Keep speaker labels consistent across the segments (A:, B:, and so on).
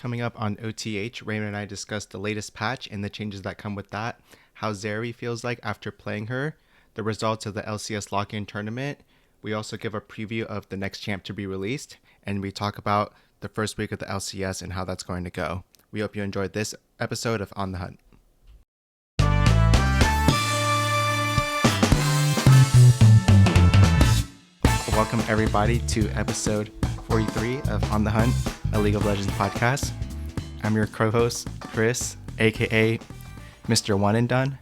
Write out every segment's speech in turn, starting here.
A: coming up on OTH, Raymond and I discussed the latest patch and the changes that come with that, how Zeri feels like after playing her, the results of the LCS Lock-In tournament. We also give a preview of the next champ to be released, and we talk about the first week of the LCS and how that's going to go. We hope you enjoyed this episode of On the Hunt. Welcome everybody to episode 43 of On the Hunt, a League of Legends podcast. I'm your co-host, Chris, aka Mr. One and Done,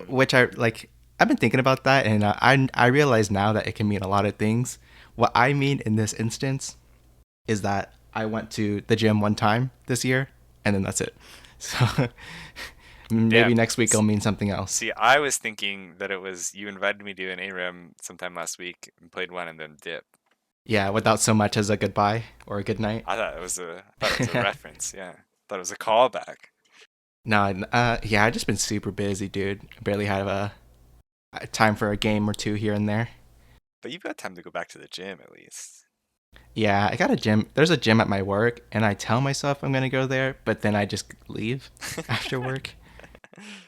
A: which I've been thinking about that, and I realize now that it can mean a lot of things. What I mean in this instance is that I went to the gym one time this year, and then that's it. So maybe next week it'll mean something else.
B: See, I was thinking that it was you invited me to an ARAM sometime last week and played one and then dip.
A: Yeah, without so much as a goodbye or a good night.
B: I thought it was a reference. Yeah, I thought it was a callback.
A: No, yeah, I've just been super busy, dude. Barely have a time for a game or two here and there.
B: But you've got time to go back to the gym at least.
A: Yeah, I got a gym. There's a gym at my work, and I tell myself I'm gonna go there, but then I just leave after work.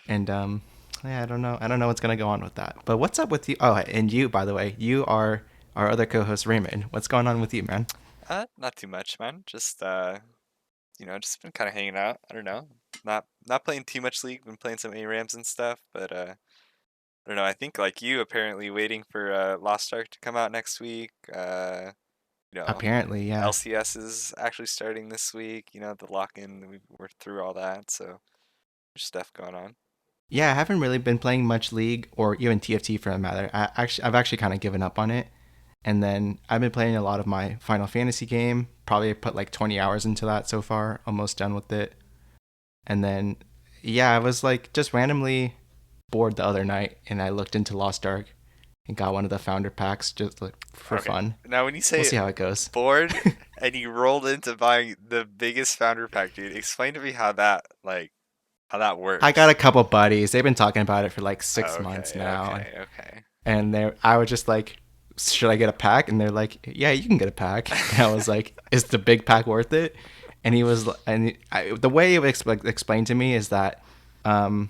A: And yeah, I don't know. I don't know what's gonna go on with that. But what's up with you? Oh, and you, by the way, you are our other co-host, Raymond. What's going on with you, man?
B: Not too much, man. Just just been kind of hanging out. I don't know. Not playing too much League. Been playing some ARAMs and stuff, but I don't know. I think like you, apparently waiting for Lost Ark to come out next week.
A: Apparently, yeah.
B: LCS is actually starting this week. The lock-in. We're through all that, so there's stuff going on.
A: Yeah, I haven't really been playing much League or even TFT for that matter. I've actually kind of given up on it. And then I've been playing a lot of my Final Fantasy game. Probably put like 20 hours into that so far. Almost done with it. And then, yeah, I was like just randomly bored the other night, and I looked into Lost Ark and got one of the founder packs just like for fun.
B: Now, when you say
A: We'll see how it goes.
B: bored and you rolled into buying the biggest founder pack, dude, explain to me how that works.
A: I got a couple buddies. They've been talking about it for like 6 months now.
B: Okay.
A: And I was just like, should I get a pack? And they're like, yeah, you can get a pack. And I was like, is the big pack worth it? And the way it was explained to me is that the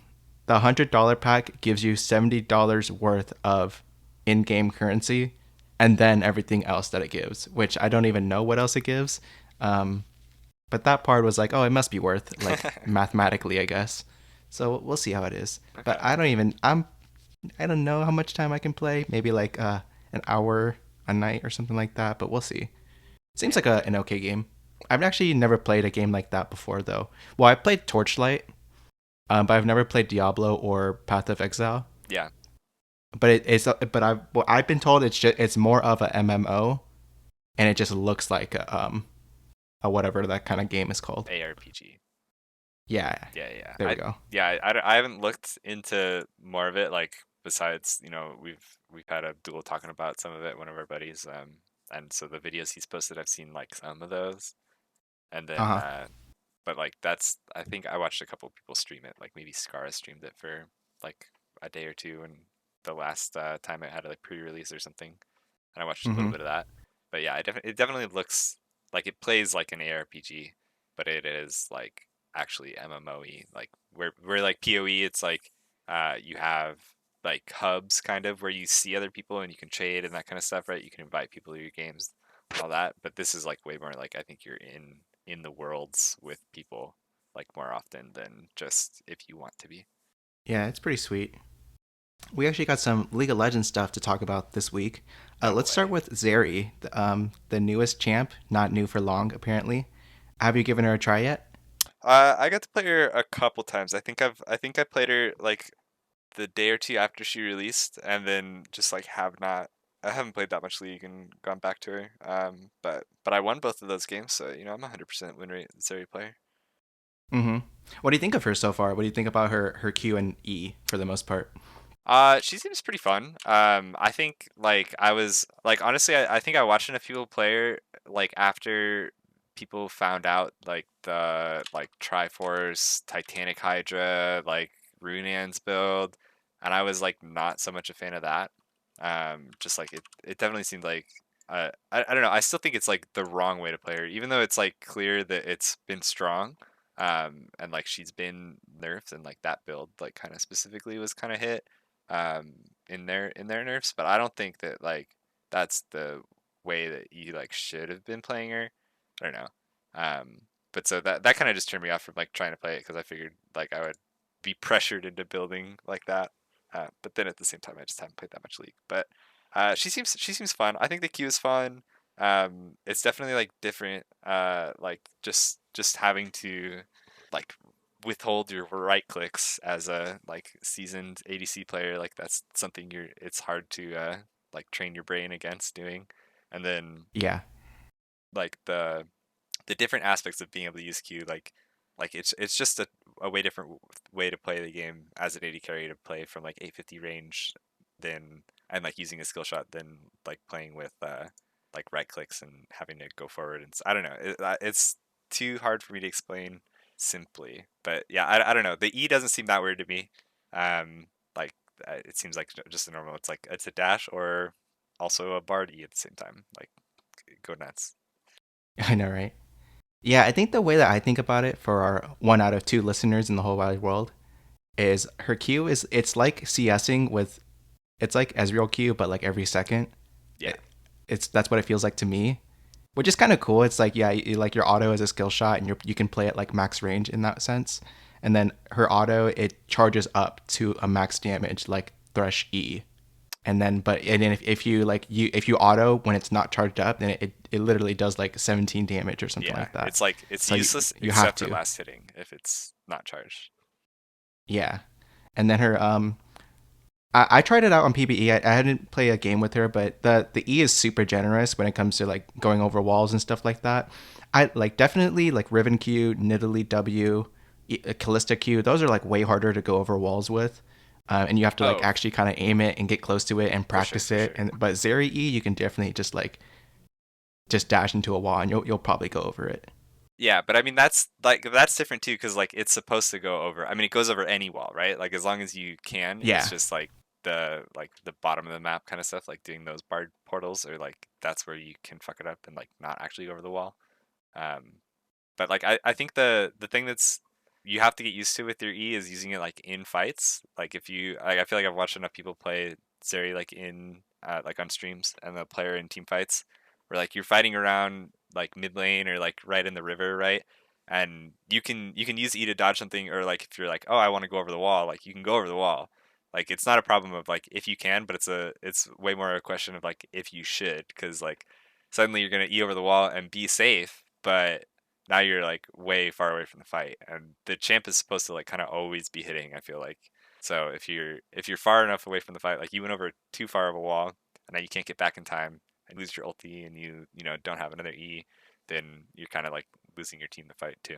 A: $100 pack gives you $70 worth of in-game currency, and then everything else that it gives, which I don't even know what else it gives. But that part was like, oh, it must be worth like mathematically, I guess. So we'll see how it is.
B: Okay.
A: But I don't know how much time I can play. Maybe like an hour a night or something like that. But we'll see. Seems like an okay game. I've actually never played a game like that before, though. Well, I played Torchlight, but I've never played Diablo or Path of Exile.
B: Yeah.
A: But I've been told it's more of a MMO, and it just looks like a whatever that kind of game is called.
B: ARPG.
A: Yeah.
B: Yeah.
A: There we go.
B: Yeah, I haven't looked into more of it. Like besides, we've had a duel talking about some of it. One of our buddies, and so the videos he's posted, I've seen like some of those, and then, but like I think I watched a couple of people stream it. Like maybe Scara streamed it for like a day or two, and the last time it had like pre-release or something, and I watched a little bit of that. But yeah, it definitely looks like it plays like an ARPG, but it is like actually MMOE. Like where like PoE, it's like you have like hubs kind of where you see other people and you can trade and that kind of stuff, right? You can invite people to your games, all that. But this is like way more like I think you're in the worlds with people like more often than just if you want to be.
A: Yeah, it's pretty sweet. We actually got some League of Legends stuff to talk about this week. Let's start with Zeri, the newest champ, not new for long apparently. Have you given her a try yet?
B: I got to play her a couple times. I think I played her like the day or two after she released, and then just like I haven't played that much League and gone back to her. But I won both of those games, so I'm 100% win rate Zeri player.
A: Mm-hmm. What do you think of her so far? What do you think about her Q and E for the most part?
B: She seems pretty fun. I think like I was like honestly, I think I watched a few player like after people found out like the like Triforce, Titanic Hydra, like Runan's build, and I was like not so much a fan of that. Just like it definitely seemed like I don't know. I still think it's like the wrong way to play her, even though it's like clear that it's been strong, and like she's been nerfed, and like that build like kind of specifically was kind of hit, um, in their nerfs. But I don't think that like that's the way that you like should have been playing her. I don't know. Um, but so that kind of just turned me off from like trying to play it because I figured like I would be pressured into building like that. But then at the same time, I just haven't played that much League. But she seems fun. I think the queue is fun. It's definitely like different. Like just having to like withhold your right clicks as a like seasoned ADC player. Like that's something it's hard to like train your brain against doing. And then
A: Yeah.
B: like the different aspects of being able to use Q, like it's just a way different way to play the game as an AD carry to play from like 850 range than and like using a skill shot than like playing with like right clicks and having to go forward. And I don't know, it's too hard for me to explain simply. But yeah, I don't know. The E doesn't seem that weird to me. Like it seems like just a normal. It's like it's a dash or also a bard E at the same time. Like go nuts.
A: I know, right? Yeah, I think the way that I think about it for our 1 out of 2 listeners in the whole wide world is her Q is it's like CSing with it's like Ezreal Q, but like every second.
B: Yeah.
A: It, it's that's what it feels like to me, which is kind of cool. It's like yeah, like your auto is a skill shot, and you can play it like max range in that sense. And then her auto it charges up to a max damage like Thresh E. And then if you like if you auto when it's not charged up, then it literally does like 17 damage or something
B: Yeah,
A: like that.
B: it's like it's
A: So
B: useless
A: you have
B: except at
A: to.
B: last hitting if it's not charged.
A: Yeah. And then her I tried it out on PBE. I hadn't played a game with her, but the E is super generous when it comes to like going over walls and stuff like that. I like definitely like Riven Q, Nidalee W, Callista Q. Those are like way harder to go over walls with, and you have to like
B: Oh,
A: actually kind of aim it and get close to it and
B: for sure,
A: practice
B: for
A: it.
B: sure.
A: And but Zeri E, you can definitely just dash into a wall and you'll probably go over it.
B: Yeah, but I mean that's different too because like it's supposed to go over. I mean it goes over any wall, right? Like as long as you can. It's
A: Yeah.
B: just like the bottom of the map kind of stuff, like doing those bard portals or like that's where you can fuck it up and like not actually go over the wall. Um, But like I think the thing that's you have to get used to with your E is using it like in fights. Like if you like I feel like I've watched enough people play Zeri like in like on streams and the player in team fights where like you're fighting around like mid lane or like right in the river, right? And you can use E to dodge something or like if you're like, "Oh, I want to go over the wall," like you can go over the wall. Like it's not a problem of like if you can, but it's way more a question of like if you should because like suddenly you're going to E over the wall and be safe, but now you're like way far away from the fight and the champ is supposed to like kind of always be hitting, I feel like. So if you're far enough away from the fight, like you went over too far of a wall and now you can't get back in time and lose your ulti and you don't have another E, then you're kind of like losing your team the fight too.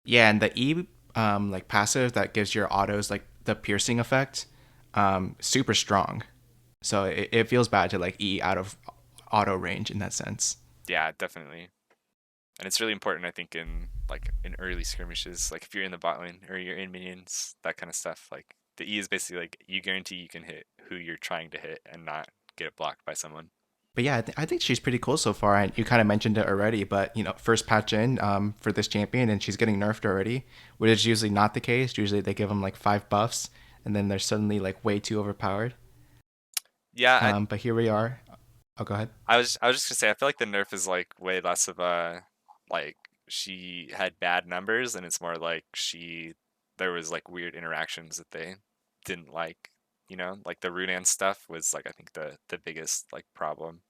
A: Yeah, and the E like passive that gives your autos like the piercing effect, super strong. So it feels bad to like E out of auto range in that sense.
B: Yeah, definitely. And it's really important, I think, in like in early skirmishes, like if you're in the bot lane or you're in minions, that kind of stuff. Like the E is basically like you guarantee you can hit who you're trying to hit and not get it blocked by someone.
A: But yeah, I think she's pretty cool so far. And you kind of mentioned it already, but you know, first patch in for this champion, and she's getting nerfed already, which is usually not the case. Usually they give them like 5 buffs, and then they're suddenly like way too overpowered.
B: Yeah,
A: But here we are. Oh, go ahead.
B: I was just gonna say I feel like the nerf is like way less of a like she had bad numbers and it's more like there was like weird interactions that they didn't like, like the Runan stuff was like I think the biggest like problem.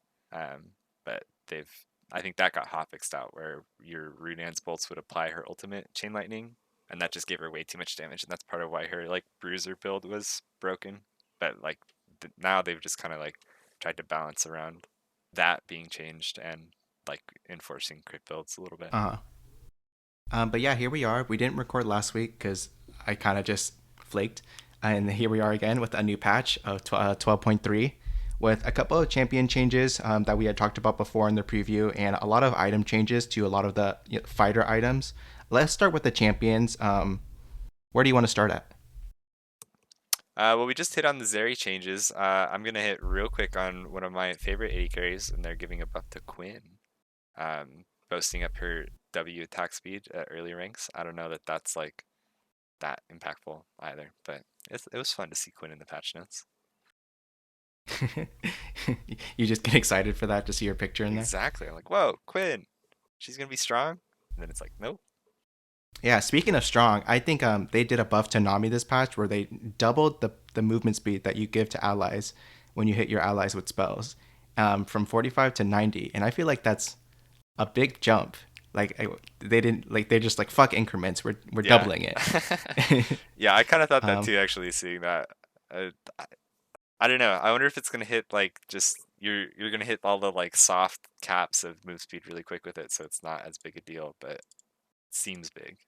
B: But they've I think that got hotfixed out where your Runan's bolts would apply her ultimate chain lightning and that just gave her way too much damage and that's part of why her like bruiser build was broken. But like now they've just kind of like tried to balance around that being changed and like enforcing crit builds a little bit.
A: Uh huh. But yeah, here we are. We didn't record last week because I kind of just flaked. And here we are again with a new patch of 12.3 with a couple of champion changes that we had talked about before in the preview and a lot of item changes to a lot of the fighter items. Let's start with the champions. Where do you want to start at?
B: Well, we just hit on the Zeri changes. I'm gonna hit real quick on one of my favorite AD carries, and they're giving a buff to Quinn, boasting up her W attack speed at early ranks. I don't know that that's like that impactful either, but it was fun to see Quinn in the patch notes.
A: You just get excited for that to see your picture in there.
B: Exactly. I'm like, whoa, Quinn, she's gonna be strong, and then it's like, nope.
A: Yeah, speaking of strong, I think they did a buff to Nami this patch where they doubled the movement speed that you give to allies when you hit your allies with spells, from 45 to 90, and I feel like that's a big jump. Like they didn't like they're just like fuck increments. We're
B: Yeah.
A: doubling it.
B: Yeah, I kind of thought that
A: um,
B: too, actually, seeing that. I don't know. I wonder if it's gonna hit like just you're gonna hit all the like soft caps of move speed really quick with it, so it's not as big a deal, but it seems big.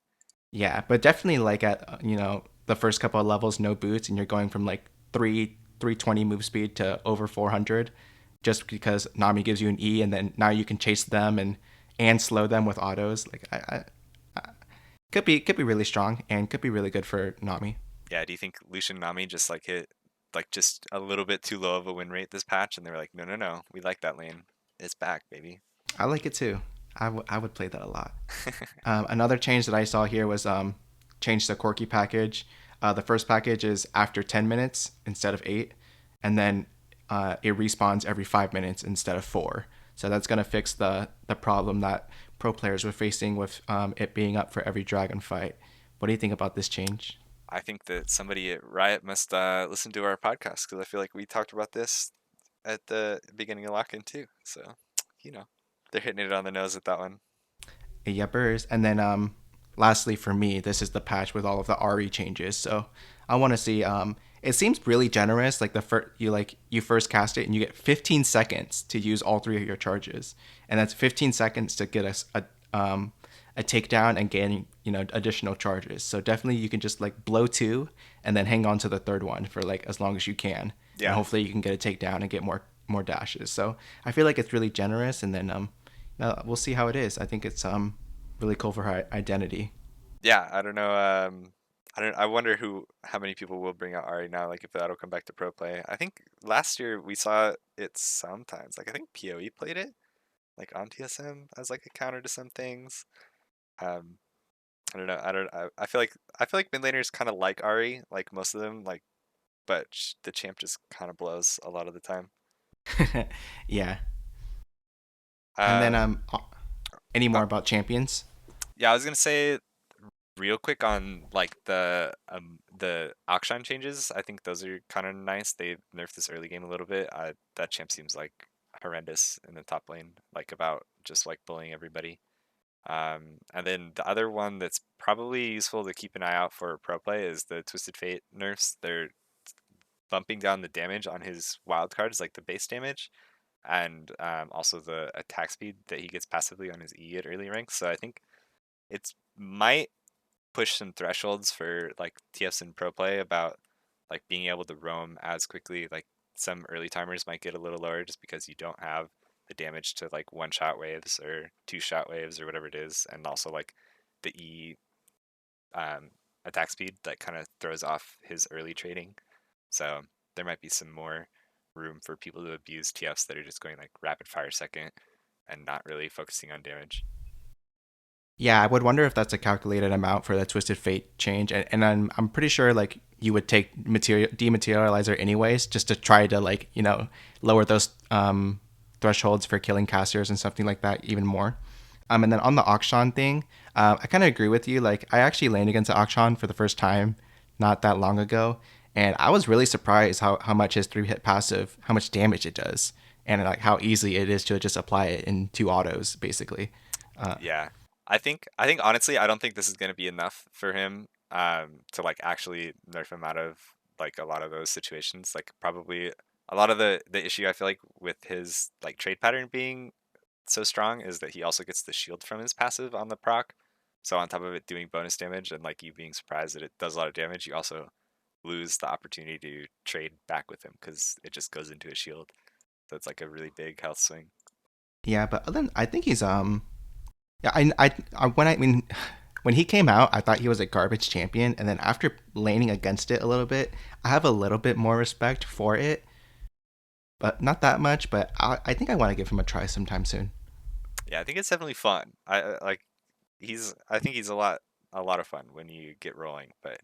A: yeah, but definitely like at the first couple of levels, no boots, and you're going from like 320 move speed to over 400, just because Nami gives you an E, and then now you can chase them and slow them with autos. Like I could be really strong and could be really good for Nami.
B: Yeah, do you think Lucian Nami just like hit like just a little bit too low of a win rate this patch, and they were like, no, no, no, we like that lane. It's back, baby.
A: I like it too. I would play that a lot. Another change that I saw here was change the Corki package. The first package is after 10 minutes instead of 8, and then it respawns every 5 minutes instead of 4. So that's going to fix the problem that pro players were facing with it being up for every dragon fight. What do you think about this change?
B: I think that somebody at Riot must listen to our podcast because I feel like we talked about this at the beginning of Lock-In too. So, you know, they're hitting it on the nose with that one.
A: Yepers. And then lastly for me, this is the patch with all of the RE changes. So I want to see it seems really generous. Like the first you first cast it and you get 15 seconds to use all three of your charges. And that's 15 seconds to get us a takedown and gain, additional charges. So definitely you can just like blow two and then hang on to the third one for like as long as you can. And
B: Yeah,
A: hopefully you can get a takedown and get more dashes. So I feel like it's really generous, and then we'll see how it is. I think it's really cool for her identity.
B: yeah. I don't know. I don't. I wonder how many people will bring out Ari now. Like if that'll come back to pro play. I think last year we saw it sometimes. Like I think PoE played it like on TSM as like a counter to some things. Um, I don't know. I don't. I feel like mid laners kind of like Ari, like most of them. Like, but the champ just kind of blows a lot of the time.
A: Yeah. And then
B: Um,
A: any
B: uh,
A: more about champions?
B: yeah, I was gonna say real quick on like the Akshan changes. I think those are kind of nice. They nerfed this early game a little bit. That champ seems like horrendous in the top lane, like about just like bullying everybody. And then the other one that's probably useful to keep an eye out for pro play is the Twisted Fate nerfs. They're bumping down the damage on his wild cards, like the base damage, and also the attack speed that he gets passively on his E at early ranks. So I think it's might push some thresholds for like TFs in pro play about like being able to roam as quickly. Like some early timers might get a little lower just because you don't have the damage to like one shot waves or two shot waves or whatever it is, and also like the E um, attack speed that kind of throws off his early trading. So there might be some more room for people to abuse TFs that are just going like rapid fire second and not really focusing on damage.
A: Yeah, I would wonder if that's a calculated amount for the Twisted Fate change, and I'm pretty sure like you would take material dematerializer anyways, just to try to like lower those thresholds for killing casters and something like that even more. And then on the Akshan thing, I kind of agree with you. Like I actually landed against Akshan for the first time not that long ago, and I was really surprised how much his 3-hit passive, how much damage it does, and like how easy it is to just apply it in two autos basically. Uh,
B: Yeah. I think honestly I don't think this is going to be enough for him to like actually nerf him out of like a lot of those situations. Like probably a lot of the issue I feel like with his like trade pattern being so strong is that he also gets the shield from his passive on the proc. So on top of it doing bonus damage and like you being surprised that it does a lot of damage, you also lose the opportunity to trade back with him because it just goes into a shield. So it's like a really big health swing.
A: yeah, but then I think he's yeah, I when I mean When he came out, I thought he was a garbage champion, and then after laning against it a little bit, I have a little bit more respect for it, but not that much. But I think I want to give him a try sometime soon.
B: Yeah, I think it's definitely fun. Like I think he's a lot of fun when you get rolling, but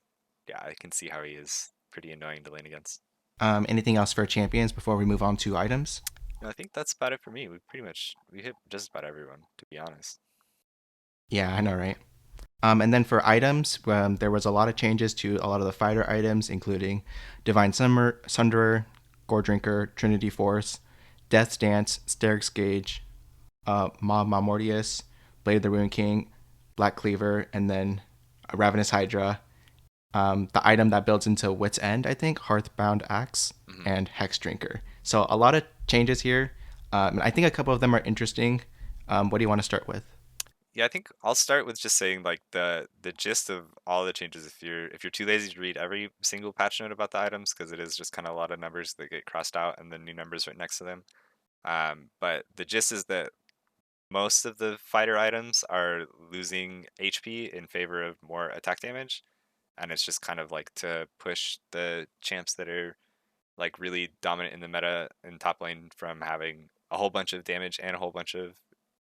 B: yeah, I can see how he is pretty annoying to lane against.
A: Anything else for champions before we move on to items?
B: No, I think that's about it for me. We hit just about everyone, to be honest.
A: Yeah, I know, right? And then for items, there was a lot of changes to a lot of the fighter items, including Divine Sunderer, Gore Drinker, Trinity Force, Death's Dance, Sterix Gauge, Ma Mortius, Blade of the Ruin King, Black Cleaver, and then Ravenous Hydra. The item that builds into Wit's End, I think, Hearthbound Axe,
B: Hmm.
A: and Hex Drinker. So a lot of changes here. And I think a couple of them are interesting. What do you want to start with?
B: Yeah, I think I'll start with just saying like the gist of all the changes. If you're too lazy to read every single patch note about the items, because it is just kind of a lot of numbers that get crossed out and then new numbers right next to them. But the gist is that most of the fighter items are losing HP in favor of more attack damage, and it's just kind of like to push the champs that are like really dominant in the meta in top lane from having a whole bunch of damage and a whole bunch of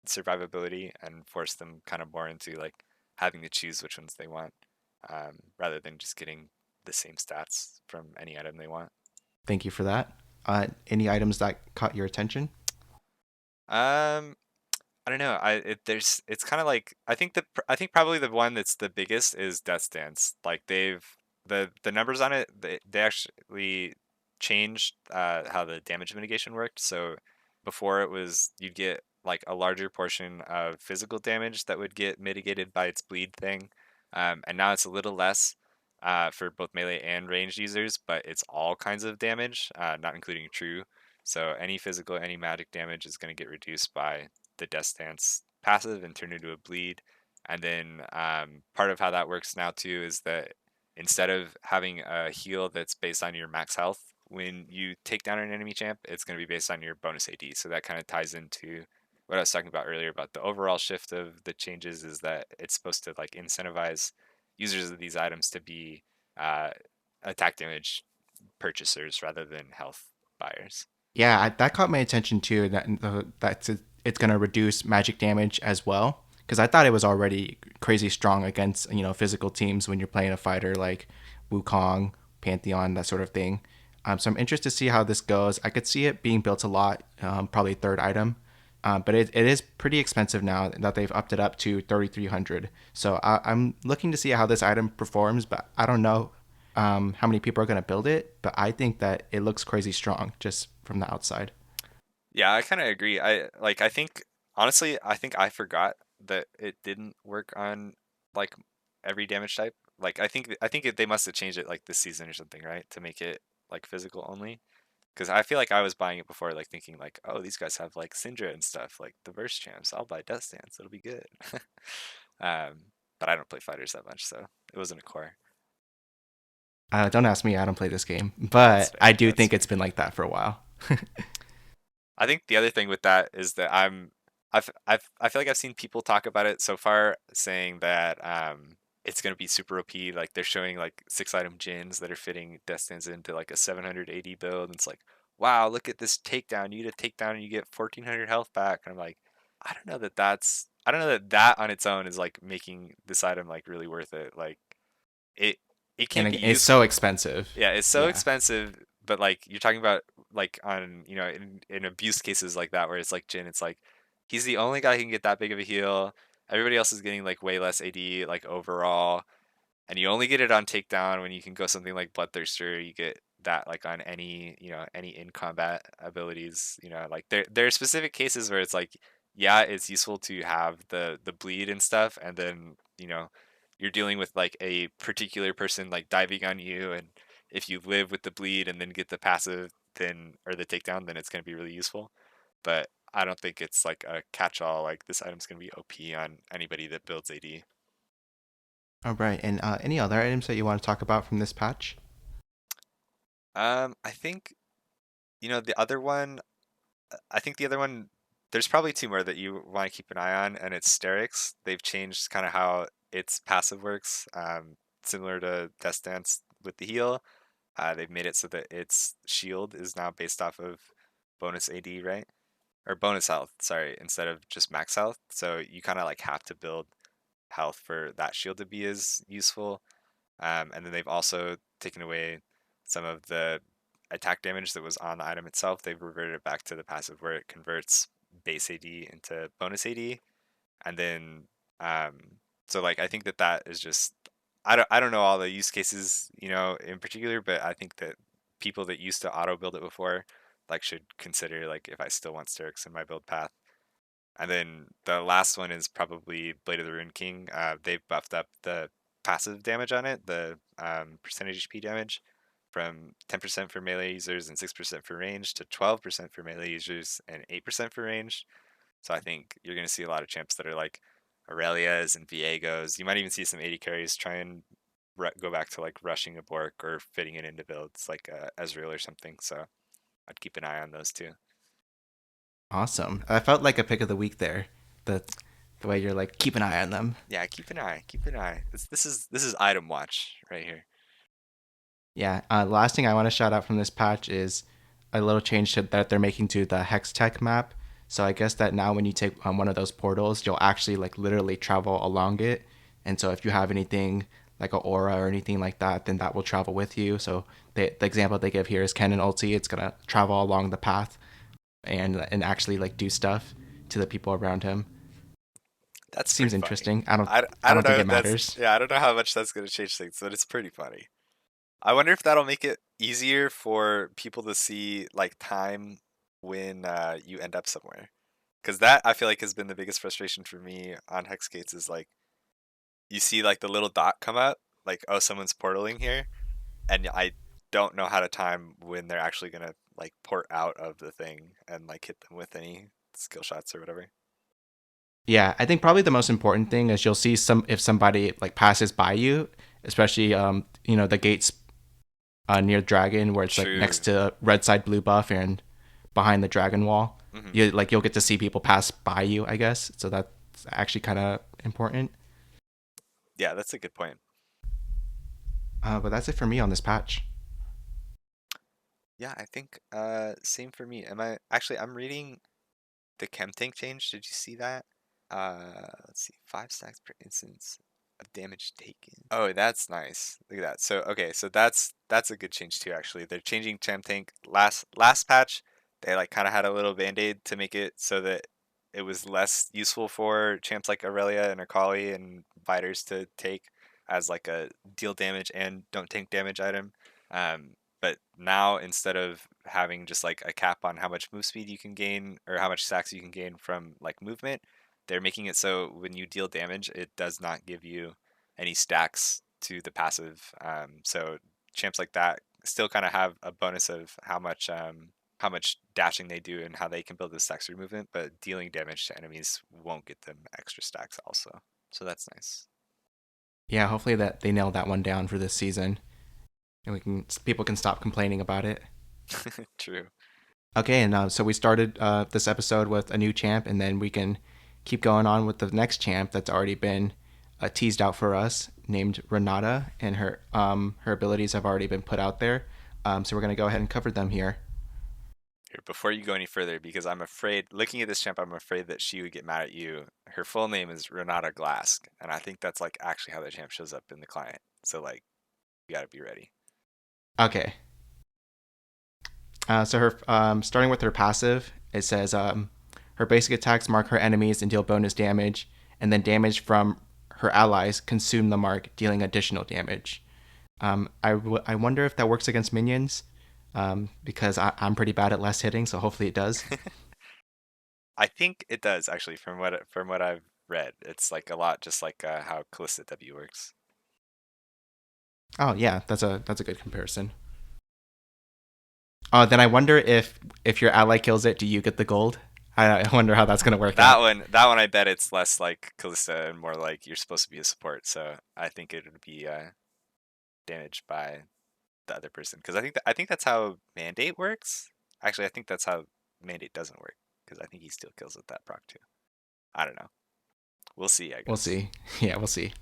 B: survivability, and force them kind of more into like having to choose which ones they want, rather than just getting the same stats from any item they want.
A: Thank you for that. Any items that caught your attention?
B: Um, I don't know. It's kind of like I think probably the one that's the biggest is Death's Dance. Like the numbers on it, they actually changed how the damage mitigation worked. So before it was you'd get like a larger portion of physical damage that would get mitigated by its bleed thing, and now it's a little less for both melee and ranged users, but it's all kinds of damage, not including true. So any physical, any magic damage is going to get reduced by the Death Stance passive and turn into a bleed. And then part of how that works now too is that instead of having a heal that's based on your max health, when you take down an enemy champ, it's going to be based on your bonus AD. So that kind of ties into what I was talking about earlier about the overall shift of the changes is that it's supposed to like incentivize users of these items to be uh, attack damage purchasers rather than health buyers.
A: Yeah, that caught my attention too. That's it's gonna reduce magic damage as well. Because I thought it was already crazy strong against physical teams when you're playing a fighter like Wukong, Pantheon, that sort of thing. So I'm interested to see how this goes. I could see it being built a lot, probably third item, but it is pretty expensive now that they've upped it up to 3,300. So I'm looking to see how this item performs, but I don't know how many people are going to build it. But I think that it looks crazy strong just from the outside.
B: Yeah, I kind of agree. I think honestly, I think I forgot that it didn't work on like every damage type. Like I think they must have changed it like this season or something, right? To make it like physical only. Because I feel like I was buying it before, like thinking like, oh, these guys have like Syndra and stuff, like the verse champs. I'll buy Death Dance. It'll be good. But I don't play fighters that much, so it wasn't a core.
A: Don't ask me. I don't play this game,
B: That's
A: but
B: fair.
A: I do
B: That's
A: think it's
B: fair.
A: been like that for a while.
B: I think the other thing with that is that I feel like I've seen people talk about it so far, saying that it's gonna be super OP. Like they're showing like 6 item gins that are fitting Destins into like a 780 build, and it's like, wow, look at this takedown. You get a takedown and you get 1400 health back. And I'm like, I don't know that that on its own is like making this item like really worth it. Like it it can be
A: And it's so
B: useful.
A: expensive.
B: Yeah, it's so
A: Yeah.
B: expensive, but like you're talking about like on in abuse cases like that where it's like Jin, it's like he's the only guy who can get that big of a heal. Everybody else is getting like way less AD like overall, and you only get it on takedown when you can go something like Bloodthirster. You get that like on any any in combat abilities. Like there are specific cases where it's like yeah, it's useful to have the bleed and stuff, and then you're dealing with like a particular person like diving on you, and if you live with the bleed and then get the passive then or the takedown, then it's going to be really useful. But I don't think it's like a catch-all. Like this item's going to be OP on anybody that builds AD.
A: All right. And any other items that you want to talk about from this patch?
B: I think the other one. I think the other one. There's probably two more that you want to keep an eye on, and it's Sterix. They've changed kind of how its passive works, similar to Death Dance with the heal. They've made it so that its shield is now based off of bonus AD, right? Or bonus health, sorry, instead of just max health. So you kind of like have to build health for that shield to be as useful. And then they've also taken away some of the attack damage that was on the item itself. They've reverted it back to the passive where it converts base AD into bonus AD. And then, um, so like I think that that is just I don't know all the use cases, in particular, but I think that people that used to auto build it before like should consider like if I still want Sterix in my build path. And then the last one is probably Blade of the Rune King. They've buffed up the passive damage on it, the percentage HP damage, from 10% for melee users and 6% for range to 12% for melee users and 8% for range. So I think you're going to see a lot of champs that are like Aurelias and Viegos. You might even see some AD carries try and go back to like rushing a Bork or fitting it into builds like Ezreal or something. So I'd keep an eye on those too.
A: Awesome. I felt like a pick of the week there. The the way you're like keep an eye on them.
B: Yeah, keep an eye. Keep an eye. This is item watch right here.
A: Yeah. The last thing I want to shout out from this patch is a little change that they're making to the Hex Tech map. So I guess that now when you take one of those portals, you'll actually like literally travel along it. And so if you have anything like a aura or anything like that, then that will travel with you. So the example they give here is Ken and Ulti. It's gonna travel along the path and actually like do stuff to the people around him.
B: That's
A: Seems
B: pretty funny.
A: interesting. I don't
B: I
A: I
B: don't
A: don't think
B: know
A: it
B: if that's
A: matters.
B: yeah, I don't know how much that's gonna change things, but it's pretty funny. I wonder if that'll make it easier for people to see like time when you end up somewhere. Because that I feel like has been the biggest frustration for me on Hex Gates is like you see like the little dot come up, like oh someone's portaling here, and I don't know how to time when they're actually gonna like port out of the thing and like hit them with any skill shots or whatever.
A: Yeah, I think probably the most important thing is you'll see some if somebody like passes by you, especially the gates near dragon where it's like next
B: True.
A: to red side blue buff and behind the dragon wall.
B: Hmm.
A: You'll get to see people pass by you, I guess. So that's actually kind of important.
B: Yeah, that's a good point.
A: But that's it for me on this patch.
B: Yeah, I think same for me. I'm reading the chem tank change. Did you see that? Let's see, 5 stacks per instance of damage taken. Oh, that's nice. Look at that. So okay, so that's a good change too. Actually, they're changing chem tank. Last patch, they like kind of had a little band-aid to make it so that it was less useful for champs like Aurelia and Akali and fighters to take as like a deal damage and don't tank damage item. But now instead of having just like a cap on how much move speed you can gain or how much stacks you can gain from like movement, they're making it so when you deal damage, it does not give you any stacks to the passive. So champs like that still kind of have a bonus of how much dashing they do and how they can build the stacks through movement, but dealing damage to enemies won't get them extra stacks also. So that's nice.
A: Yeah, hopefully that they nail that one down for this season, and we can people can stop complaining about it.
B: True.
A: Okay, and so we started this episode with a new champ, and then we can keep going on with the next champ that's already been teased out for us, named Renata, and her abilities have already been put out there. So we're gonna go ahead and cover them here.
B: Here, before you go any further, because I'm afraid, looking at this champ, I'm afraid that she would get mad at you. Her full name is Renata Glasc, and I think that's like actually how the champ shows up in the client. So like, you gotta be ready.
A: Okay, so her starting with her passive, it says her basic attacks mark her enemies and deal bonus damage, and then damage from her allies consume the mark, dealing additional damage. I wonder if that works against minions, because I'm pretty bad at less hitting, so hopefully it does.
B: I think it does actually, from what I've read. It's like a lot just like how Calista W works.
A: Oh yeah, that's a good comparison. Then I wonder if your ally kills it, do you get the gold? I wonder how that's gonna work out.
B: That one, I bet it's less like Calista and more like you're supposed to be a support. So I think it would be damaged by the other person because I think that's how mandate works. Actually, I think that's how mandate doesn't work because I think he still kills with that proc too. I don't know. We'll see, I
A: We'll
B: guess.
A: see. Yeah, we'll see.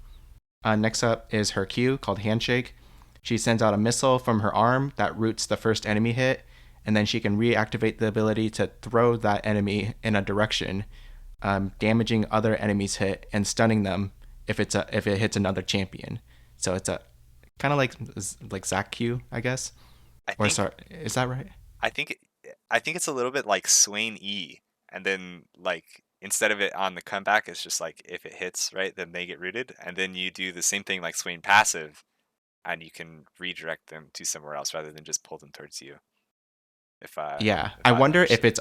A: Next up is her Q called Handshake. She sends out a missile from her arm that roots the first enemy hit, and then she can reactivate the ability to throw that enemy in a direction, damaging other enemies hit and stunning them if it hits another champion. So it's a kind of like Zac Q, I guess.
B: I
A: Or
B: think
A: sorry, is that right?
B: I think I think it's a little bit like Swain E, and then like instead of it on the comeback, it's just like if it hits right, then they get rooted, and then you do the same thing like Swain passive, and you can redirect them to somewhere else rather than just pull them towards you. If
A: Yeah,
B: if I'm understanding.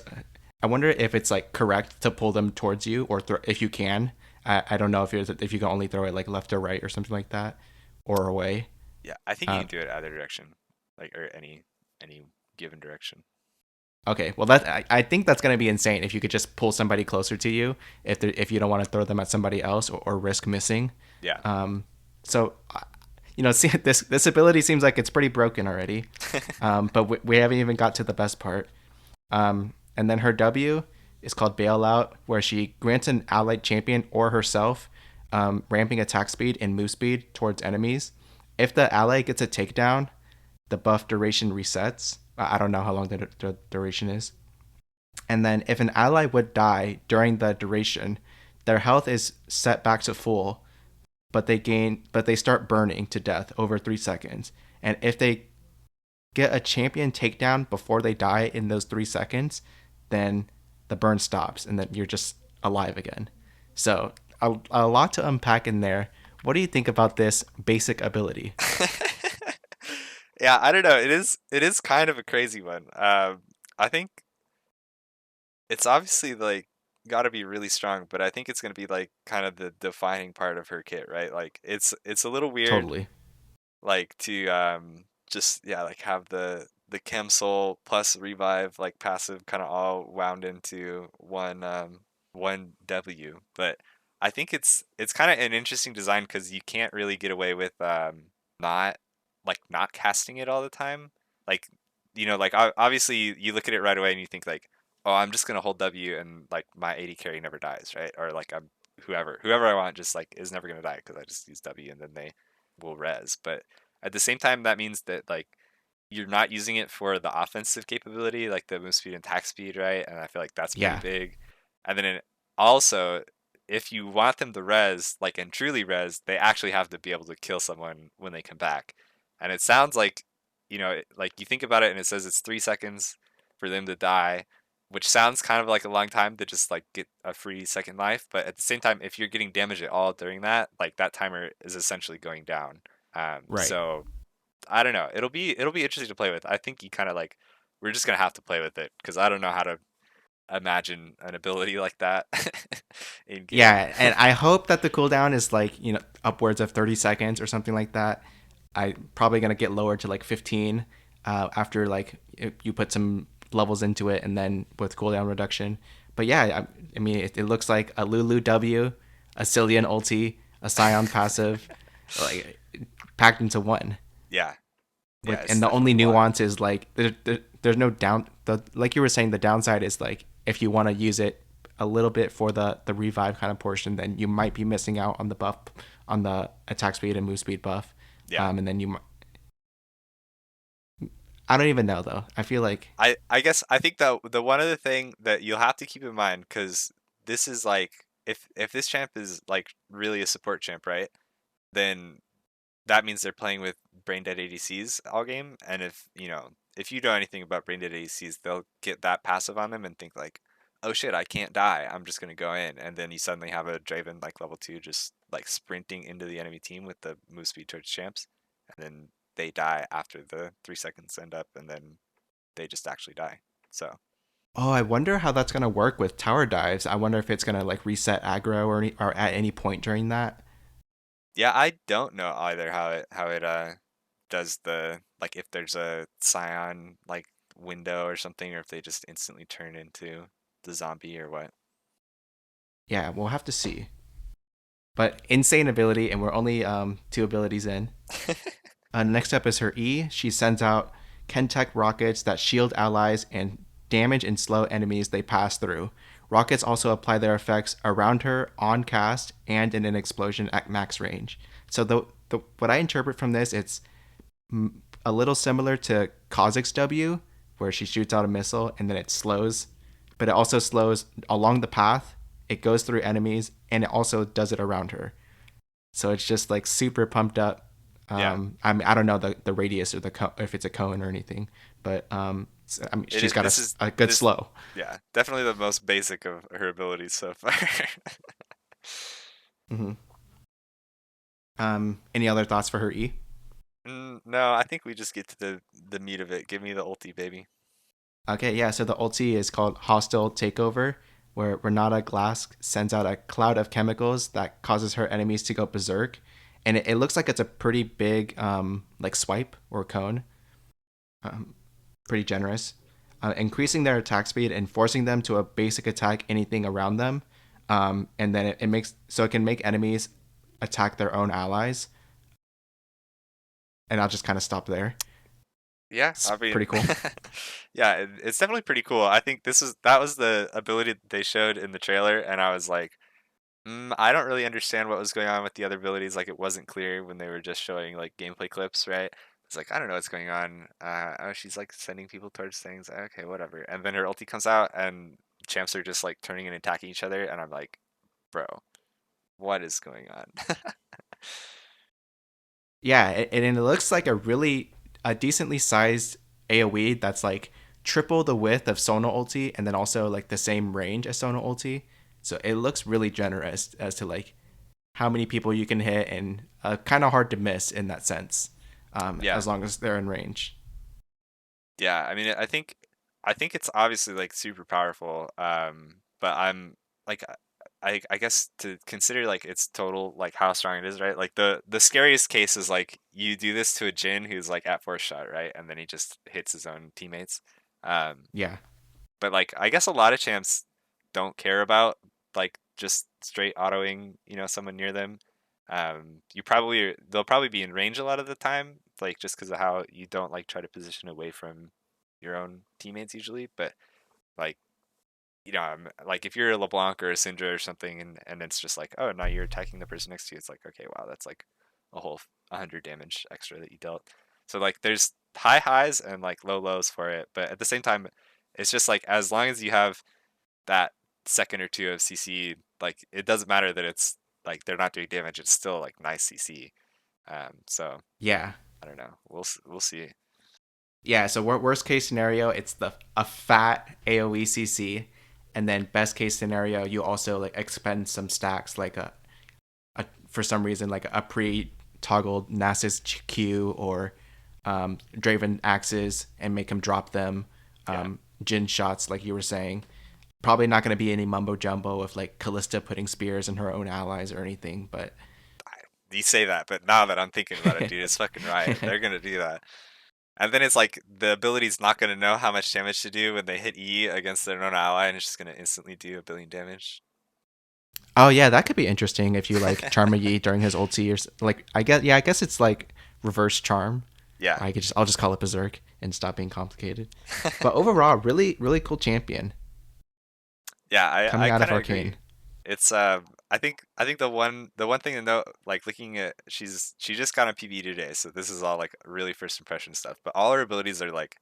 A: I wonder if it's like correct to pull them towards you, or if you can. I don't know if you can only throw it like left or right or something like that, or away.
B: Yeah, I think you
A: Uh,
B: can do it either direction, like or any given direction.
A: okay, well I think that's gonna be insane if you could just pull somebody closer to you if you don't want to throw them at somebody else or risk missing.
B: Yeah.
A: Um, so see, this ability seems like it's pretty broken already. But we haven't even got to the best part. And then her W is called Bailout, where she grants an allied champion or herself ramping attack speed and move speed towards enemies. If the ally gets a takedown, the buff duration resets. I don't know how long the duration is. And then if an ally would die during the duration, their health is set back to full, but they start burning to death over 3 seconds. And if they get a champion takedown before they die in those 3 seconds, then the burn stops and then you're just alive again. So a lot to unpack in there. What do you think about this basic ability?
B: Yeah, I don't know. It is kind of a crazy one. I think it's obviously like got to be really strong, but I think it's going to be like kind of the defining part of her kit, right? Like it's a little weird
A: Totally.
B: like to just yeah, like have the Chem Soul plus revive like passive kind of all wound into one W. But I think it's kind of an interesting design because you can't really get away with not not casting it all the time. Like like obviously you look at it right away and you think like, oh, I'm just gonna hold W and like my 80 carry never dies, right? Or like I'm whoever I want just like is never gonna die because I just use W and then they will res. But at the same time, that means that like you're not using it for the offensive capability, like the move speed and attack speed, right? And I feel like that's pretty
A: Yeah.
B: big. And then also, if you want them to res, like and truly res, they actually have to be able to kill someone when they come back. And it sounds like, like you think about it and it says it's 3 seconds for them to die, which sounds kind of like a long time to just like get a free second life. But at the same time, if you're getting damage at all during that, like that timer is essentially going down.
A: Right.
B: So I don't know. It'll be interesting to play with. I think you kind of like we're just gonna have to play with it because I don't know how to imagine an ability like that in game.
A: Yeah, and I hope that the cooldown is like, upwards of 30 seconds or something like that. I probably going to get lower to like 15 after like if you put some levels into it and then with cooldown reduction. But yeah, I mean, it looks like a Lulu W, a Cillian ulti, a Scion passive, like packed into one.
B: Yeah, yeah, it's
A: And the only
B: definitely a lot.
A: nuance is like there's no like you were saying, the downside is like if you want to use it a little bit for the revive kind of portion, then you might be missing out on the buff on the attack speed and move speed buff.
B: Yeah,
A: And then I don't even know though. I feel like
B: I guess I think the one other thing that you'll have to keep in mind because this is like if this champ is like really a support champ, right? Then that means they're playing with brain dead ADCs all game. And if you know anything about brain dead ADCs, they'll get that passive on them and think like, oh shit, I can't die. I'm just gonna go in. And then you suddenly have a Draven like level 2 just like sprinting into the enemy team with the move speed towards champs. And then they die after the 3 seconds end up and then they just actually die. So
A: I wonder how that's gonna work with tower dives. I wonder if it's gonna like reset aggro or at any point during that.
B: yeah, I don't know either how it does the like if there's a Scion like window or something, or if they just instantly turn into the zombie or what.
A: Yeah, we'll have to see. But insane ability, and we're only two abilities in. Next up is her E. She sends out Kentech rockets that shield allies and damage and slow enemies they pass through, rockets also apply their effects around her, on cast, and in an explosion at max range. So the what I interpret from this, it's a little similar to Kozik's W, where she shoots out a missile and then it slows, but it also slows along the path. It goes through enemies and it also does it around her. So it's just like super pumped up.
B: Yeah,
A: I don't know the radius or if it's a cone or anything, but
B: it
A: she's
B: is.
A: got a good
B: This
A: slow.
B: yeah, definitely the most basic of her abilities so far.
A: Hmm. Any other thoughts for her E?
B: No, I think we just get to the meat of it. Give me the ulti, baby.
A: Okay, yeah. So the ulti is called Hostile Takeover, where Renata Glasc sends out a cloud of chemicals that causes her enemies to go berserk, and it looks like it's a pretty big like swipe or cone, um, pretty generous, increasing their attack speed and forcing them to a basic attack anything around them, and then it makes so it can make enemies attack their own allies, and I'll just kind of stop there.
B: Yeah,
A: It's
B: I
A: pretty
B: mean,
A: cool.
B: yeah, it's definitely pretty cool. I think that was the ability that they showed in the trailer, and I was like, I don't really understand what was going on with the other abilities. Like, it wasn't clear when they were just showing like gameplay clips, right? It's like I don't know what's going on. Oh, she's like sending people towards things. Okay, whatever. And then her ulti comes out, and champs are just like turning and attacking each other, and I'm like, bro, what is going on?
A: Yeah, and it looks like a decently sized AoE that's like triple the width of Sona ulti and then also like the same range as Sona ulti. So it looks really generous as to like how many people you can hit and kind of hard to miss in that sense,
B: Yeah,
A: as long as they're in range.
B: yeah. I mean, I think it's obviously like super powerful. But I'm like, I guess to consider like its total like how strong it is, right? Like the scariest case is like you do this to a Jin who's like at fourth shot, right? And then he just hits his own teammates. Um,
A: Yeah,
B: but like I guess a lot of champs don't care about like just straight autoing, someone near them. They'll probably be in range a lot of the time, like just because of how you don't like try to position away from your own teammates usually. But like like if you're a LeBlanc or a Syndra or something, and it's just like, oh, now you're attacking the person next to you. It's like, okay, wow, that's like a whole 100 damage extra that you dealt. So like, there's high highs and like low lows for it, but at the same time, it's just like as long as you have that second or two of CC, like it doesn't matter that it's like they're not doing damage. It's still like nice CC. So
A: yeah,
B: I don't know. We'll see.
A: yeah. So worst case scenario, it's the a fat AOE CC, and then best case scenario, you also like expend some stacks like for some reason like a pre-toggled Nasus Q or Draven axes and make him drop them.
B: Yeah.
A: Jin shots, like you were saying. Probably not going to be any mumbo jumbo of like Callista putting spears in her own allies or anything, but
B: You say that, but now that I'm thinking about it, dude, it's fucking Riot. They're gonna do that. And then it's like the ability's not gonna know how much damage to do when they hit E against their own ally, and it's just gonna instantly do a billion damage.
A: oh yeah, that could be interesting if you like charm a Yi during his ulti or like I guess it's like reverse charm.
B: Yeah.
A: I'll just call it berserk and stop being complicated. But overall, really cool champion
B: Yeah,
A: coming
B: I
A: out of
B: kind of agree.
A: Arcane.
B: It's I think the one thing to note, like looking at she just got on PB today, so this is all like really first impression stuff. But all her abilities are like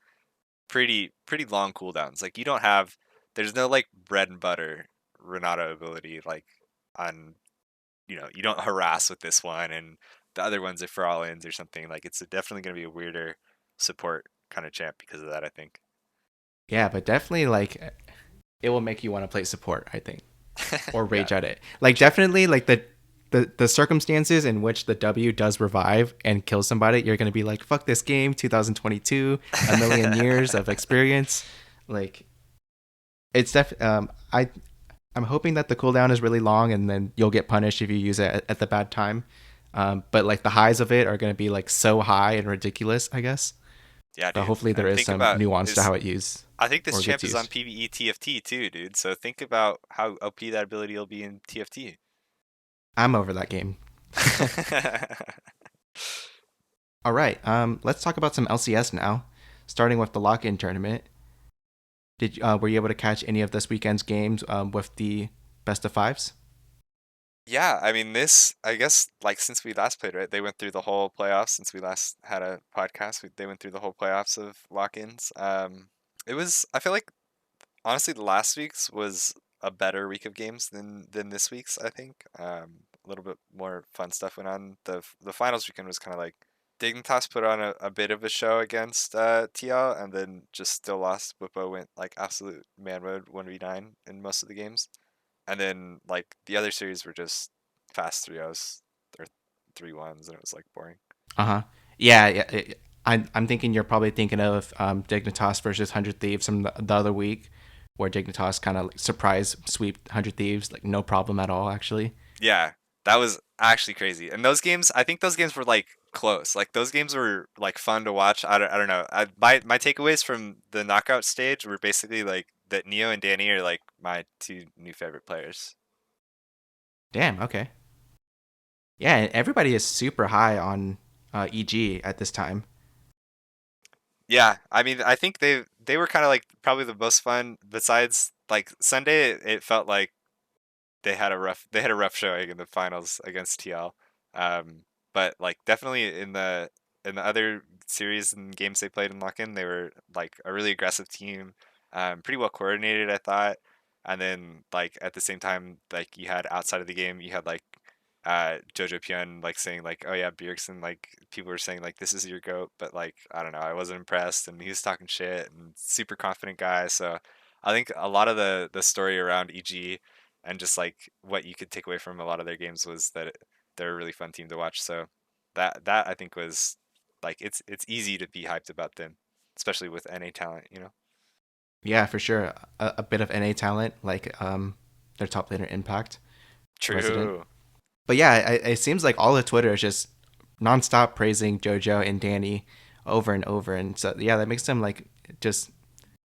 B: pretty long cooldowns. Like there's no like bread and butter Renata ability like on you don't harass with this one, and the other ones are for all ins or something. Like it's definitely gonna be a weirder support kind of champ because of that, I think.
A: Yeah, but definitely like it will make you want to play support, I think, or
B: Yeah,
A: rage at it. Like definitely like the circumstances in which the W does revive and kill somebody, you're gonna be like, "Fuck this game, 2022, a million years of experience." Like it's I'm hoping that the cooldown is really long and then you'll get punished if you use it at the bad time. But like the highs of it are gonna be like so high and ridiculous, I guess.
B: yeah,
A: But
B: dude.
A: hopefully there
B: And
A: is
B: think
A: some
B: about
A: nuance to
B: is
A: how it used
B: I think this
A: or gets
B: champ is on
A: used.
B: PvE TFT too, dude. So think about how OP that ability will be in TFT.
A: I'm over that game. All right, let's talk about some LCS now, starting with the lock-in tournament. Were you able to catch any of this weekend's games with the best of fives?
B: Yeah, I mean this. I guess like since we last played, right? They went through the whole playoffs. Since we last had a podcast, they went through the whole playoffs of lock-ins. It was. I feel like honestly, last week's was a better week of games than this week's. I think a little bit more fun stuff went on. The finals weekend was kind of like Dignitas put on a bit of a show against TL, and then just still lost. Whippo went like absolute man mode 1v9 in most of the games, and then like the other series were just fast 3-0s or 3-1s, and it was like boring.
A: Uh huh. Yeah, yeah. I'm thinking you're probably thinking of Dignitas versus Hundred Thieves from the other week, where Dignitas kind of like surprise sweep Hundred Thieves, like no problem at all, actually.
B: Yeah, that was actually crazy. And those games, I think those games were like close. Like those games were like fun to watch. I don't know. My takeaways from the knockout stage were basically like that Neo and Danny are like my two new favorite players.
A: Damn. Okay. Yeah, and everybody is super high on EG at this time.
B: Yeah, I mean, I think they were kind of like probably the most fun. Besides, like Sunday, it felt like they had a rough showing in the finals against TL. But like definitely in the other series and games they played in Lock-In, they were like a really aggressive team, pretty well coordinated, I thought. And then like at the same time, like you had outside of the game, you had like Jojo Pyun like saying like, oh yeah, Bjergsen, like people were saying like this is your goat, but like I don't know, I wasn't impressed, and he was talking shit and super confident guy. So I think a lot of the story around EG and just like what you could take away from a lot of their games was that they're a really fun team to watch. So that I think was like it's easy to be hyped about them, especially with NA talent, you know.
A: Yeah, for sure. A bit of NA talent, like their top laner Impact resident.
B: True.
A: But yeah, it seems like all of Twitter is just nonstop praising JoJo and Danny over and over, and so yeah, that makes them like just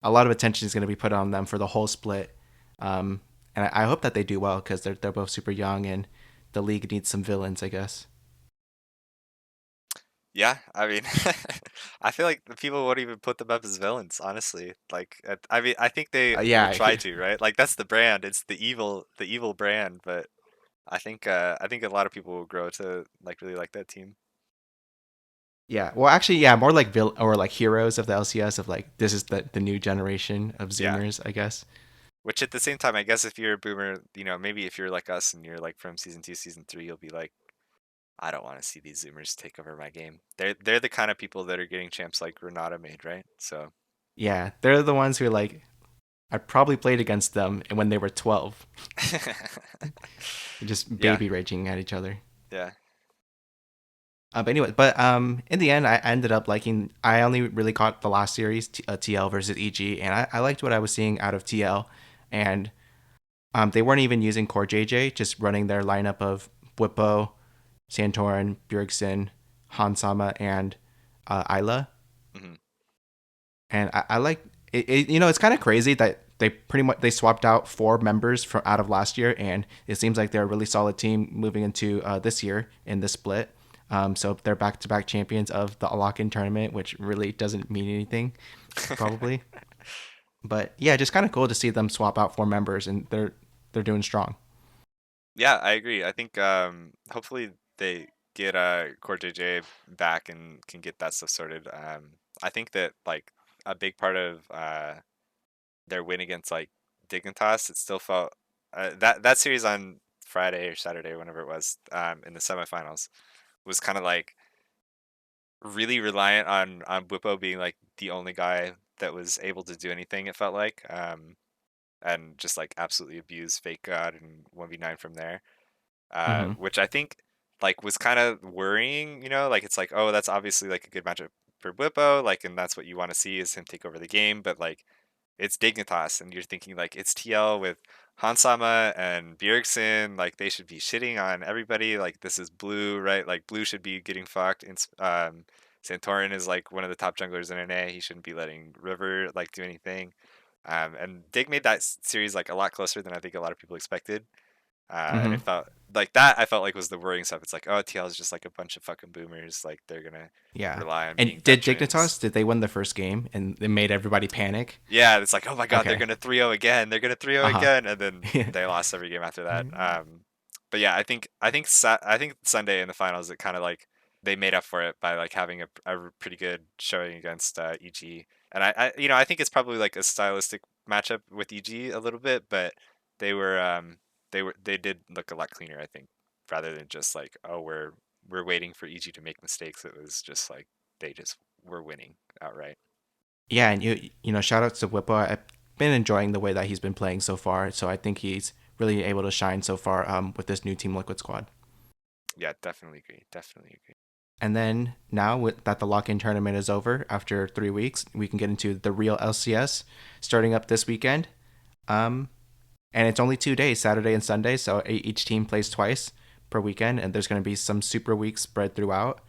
A: a lot of attention is going to be put on them for the whole split. Um, and I hope that they do well because they're both super young and the league needs some villains, I guess.
B: Yeah, I mean, I feel like the people won't even put them up as villains, honestly. Like, I mean, I think they will
A: Yeah,
B: try to, right? Like, that's the brand. It's the evil brand. But I think a lot of people will grow to like really like that team.
A: yeah. Well, actually, yeah, more like or like heroes of the LCS of like this is the new generation of
B: Yeah.
A: Zoomers, I guess.
B: Which at the same time, I guess if you're a boomer, you know, maybe if you're like us and you're like from season two, season three, you'll be like, I don't want to see these Zoomers take over my game. They're the kind of people that are getting champs like Renata made, right? So
A: Yeah, they're the ones who like I probably played against them when they were 12, just
B: yeah,
A: baby raging at each other.
B: yeah.
A: But anyway, in the end, I ended up liking. I only really caught the last series, TL versus EG, and I liked what I was seeing out of TL, and they weren't even using core JJ, just running their lineup of Bwipo, Santorin, Bjergsen, Hansama, and Isla.
B: Hmm.
A: And I like it. You know, it's kind of crazy that they pretty much they swapped out four members from out of last year, and it seems like they're a really solid team moving into this year in the split. So they're back-to-back champions of the Lock-In tournament, which really doesn't mean anything, probably. But yeah, just kind of cool to see them swap out four members, and they're doing strong.
B: Yeah, I agree. I think hopefully they get Core JJ back and can get that stuff sorted. I think that like a big part of their win against like Dignitas, it still felt that series on Friday or Saturday, whenever it was, in the semifinals, was kind of like really reliant on Bwipo being like the only guy that was able to do anything. It felt like, and just like absolutely abuse Fake God and 1v9 from there,
A: Hmm.
B: which I think like was kind of worrying. You know, like it's like, oh, that's obviously like a good matchup for Bwipo, like, and that's what you want to see is him take over the game. But like it's Dignitas, and you're thinking like it's TL with Hansama and Bjergsen, like they should be shitting on everybody. Like this is Blue, right? Like Blue should be getting fucked. And Santorin is like one of the top junglers in NA. He shouldn't be letting River like do anything. And Dig made that series like a lot closer than I think a lot of people expected. And
A: Mm-hmm.
B: it felt like that. I felt like was the worrying stuff. It's like, oh, TL is just like a bunch of fucking boomers. Like they're gonna
A: Yeah.
B: rely on being
A: And did
B: veterans.
A: Dignitas, did they win the first game and it made everybody panic?
B: Yeah, it's like, oh my god, they're
A: Okay.
B: gonna 3-0 again. They're gonna 3-0
A: Uh-huh.
B: again, and then they lost every game after that. But yeah, I think Sunday in the finals it kind of like they made up for it by like having a pretty good showing against EG. And I think it's probably like a stylistic matchup with EG a little bit, but they were they did look a lot cleaner, I think, rather than just like, oh, we're waiting for EG to make mistakes. It was just like they just were winning outright.
A: Yeah, and shout out to Whippo. I've been enjoying the way that he's been playing so far, so I think he's really able to shine so far with this new Team Liquid squad.
B: Yeah, definitely agree. Definitely agree.
A: And then now that the lock-in tournament is over after 3 weeks, we can get into the real LCS starting up this weekend. Um, and it's only 2 days, Saturday and Sunday, so each team plays twice per weekend, and there's going to be some super weeks spread throughout.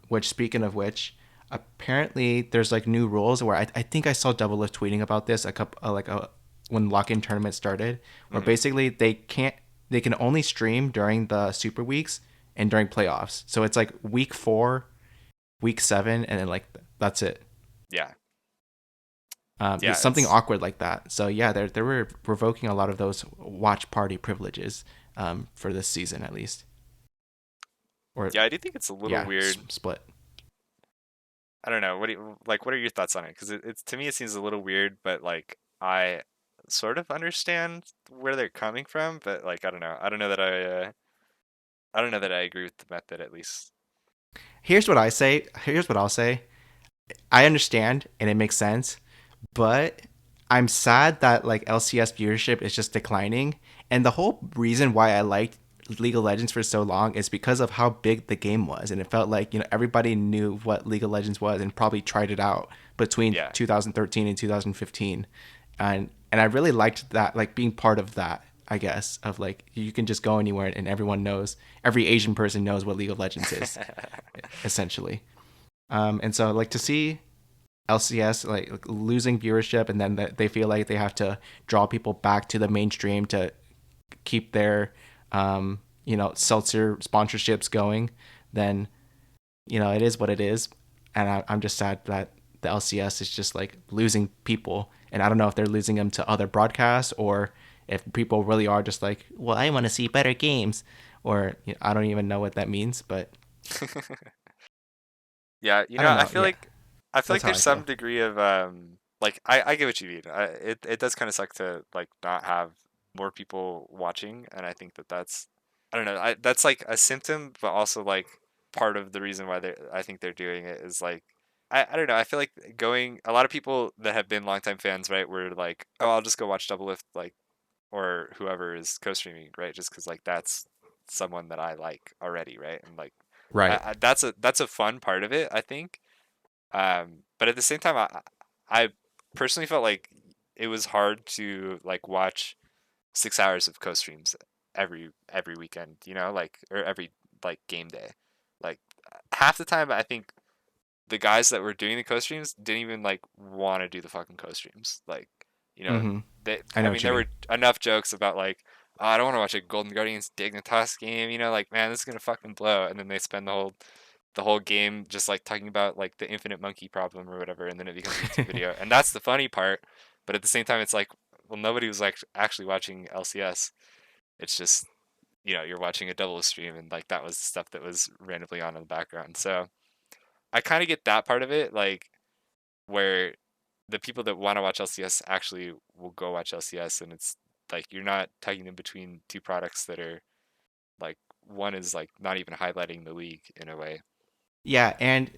A: Which, speaking of which, apparently there's like new rules where I think I saw Double Lift tweeting about this a couple when lock-in tournament started, where
B: Hmm.
A: basically they can only stream during the super weeks and during playoffs. So it's like week 4, week 7, and then like that's it.
B: Yeah,
A: Yeah,
B: yeah.
A: something
B: It's
A: awkward like that. So yeah, they were revoking a lot of those watch party privileges for this season at least, or
B: yeah. I do think it's a little
A: yeah,
B: weird.
A: split.
B: I don't know. What do you like? What are your thoughts on it? Because it's to me it seems a little weird, but like I sort of understand where they're coming from, but like I don't know. I don't know that I agree with the method at least.
A: Here's what I say. Here's what I'll say. I understand and it makes sense, but I'm sad that like LCS viewership is just declining. And the whole reason why I liked League of Legends for so long is because of how big the game was, and it felt like everybody knew what League of Legends was and probably tried it out between
B: Yeah.
A: 2013 and 2015, and I really liked that, like being part of that. I guess of like you can just go anywhere and everyone knows, every Asian person knows what League of Legends is, essentially. And so like to see LCS like losing viewership, and then they feel like they have to draw people back to the mainstream to keep their seltzer sponsorships going, then it is what it is. And I'm just sad that the LCS is just like losing people, and I don't know if they're losing them to other broadcasts or if people really are just like, well, I want to see better games, or I don't even know what that means, but
B: Yeah,
A: I don't know. Yeah,
B: I feel
A: that's
B: like
A: how
B: there's
A: I
B: some
A: feel.
B: degree of like I get what you mean. It does kind of suck to like not have more people watching, and I think that that's I don't know. That's like a symptom, but also like part of the reason why I think they're doing it is like I don't know. I feel like going a lot of people that have been longtime fans, right, were like, oh, I'll just go watch Double Lift like or whoever is co-streaming, right, just because like that's someone that I like already, right, and like
A: Right.
B: that's a fun part of it, I think. But at the same time, I personally felt like it was hard to like watch 6 hours of co-streams every weekend, like or every like game day. Like half the time, I think the guys that were doing the co-streams didn't even like want to do the fucking co-streams. Like, you know,
A: Mm-hmm.
B: they,
A: I
B: I
A: know
B: mean,
A: what you
B: there
A: mean.
B: were enough jokes about like, oh, I don't want to watch a Golden Guardians Dignitas game, like, man, this is gonna fucking blow. And then they spend the whole game just like talking about like the infinite monkey problem or whatever, and then it becomes a YouTube video. And that's the funny part. But at the same time, it's like, well, nobody was like actually watching LCS. It's just, you're watching a double stream, and like that was stuff that was randomly on in the background. So I kind of get that part of it, like where the people that want to watch LCS actually will go watch LCS, and it's like you're not tugging in between two products that are like one is like not even highlighting the league in a way.
A: Yeah, and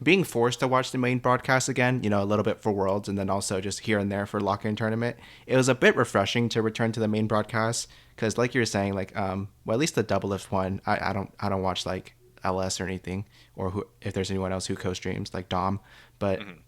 A: being forced to watch the main broadcast again, a little bit for Worlds and then also just here and there for Lock-In tournament, it was a bit refreshing to return to the main broadcast because, like you were saying, like well, at least the Double Lift one, I don't watch like LS or anything, or who if there's anyone else who co-streams like Dom, but
B: Hmm.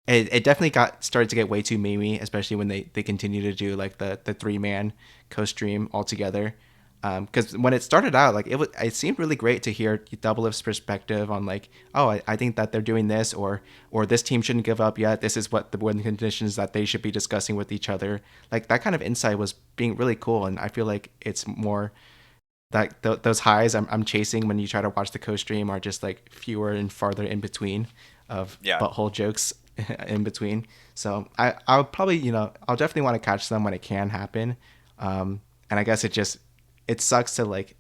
A: it definitely got started to get way too memey, especially when they continue to do like the 3-man co-stream all together. Because when it started out, like it seemed really great to hear Doublelift's perspective on like, oh, I think that they're doing this, or this team shouldn't give up yet. This is what the win conditions that they should be discussing with each other. Like that kind of insight was being really cool, and I feel like it's more that those highs I'm chasing when you try to watch the co-stream are just like fewer and farther in between of
B: Yeah,
A: butthole jokes in between. So I'll probably I'll definitely want to catch them when it can happen. And I guess it sucks to like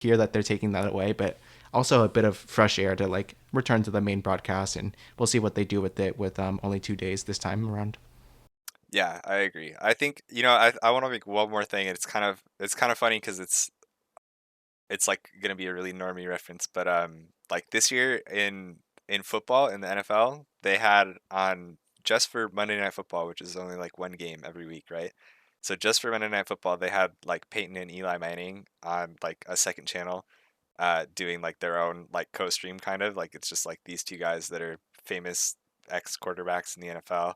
A: hear that they're taking that away, but also a bit of fresh air to like return to the main broadcast, and we'll see what they do with it with only 2 days this time around.
B: yeah, I agree. I think I want to make one more thing. And it's kind of funny because it's like gonna be a really normie reference, but like this year in football in the NFL, they had on just for Monday Night Football, which is only like one game every week, right? So just for Monday Night Football, they had like Peyton and Eli Manning on like a second channel, doing like their own like co-stream kind of like it's just like these two guys that are famous ex quarterbacks in the NFL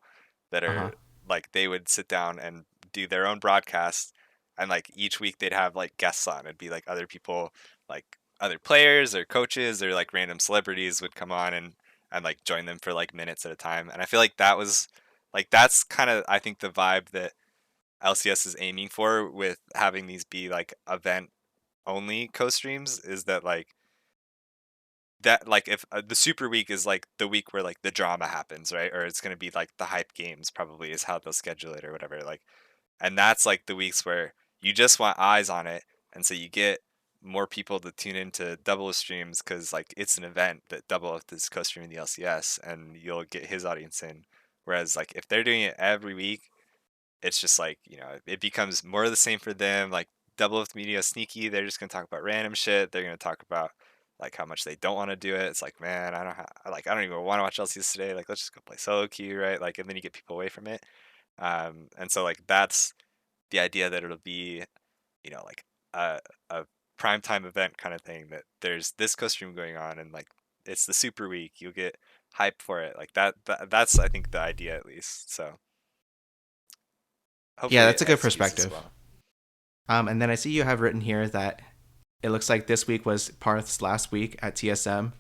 B: that
A: Uh
B: are
A: huh.
B: like they would sit down and do their own broadcast, and like each week they'd have like guests on. It'd be like other people, like other players or coaches or like random celebrities would come on and like join them for like minutes at a time. And I feel like that was like that's kind of I think the vibe that LCS is aiming for with having these be like event only co-streams is that like if the super week is like the week where like the drama happens, right? Or it's going to be like the hype games probably is how they'll schedule it or whatever, like, and that's like the weeks where you just want eyes on it, and so you get more people to tune into Double streams because like it's an event that Double is co-streaming the LCS, and you'll get his audience in. Whereas like if they're doing it every week, it's just like it becomes more of the same for them. Like Double Lift Media is sneaky. They're just gonna talk about random shit. They're gonna talk about like how much they don't want to do it. It's like, man, I don't even want to watch LCS today. Like let's just go play solo queue, right? Like, and then you get people away from it. And so like that's the idea that it'll be like a prime time event kind of thing, that there's this co-stream going on and like it's the super week. You'll get hype for it like that's I think the idea at least. So
A: Yeah,
B: hopefully it
A: that's a good
B: executes as
A: perspective.
B: well.
A: And then I see you have written here that it looks like this week was Parth's last week at TSM,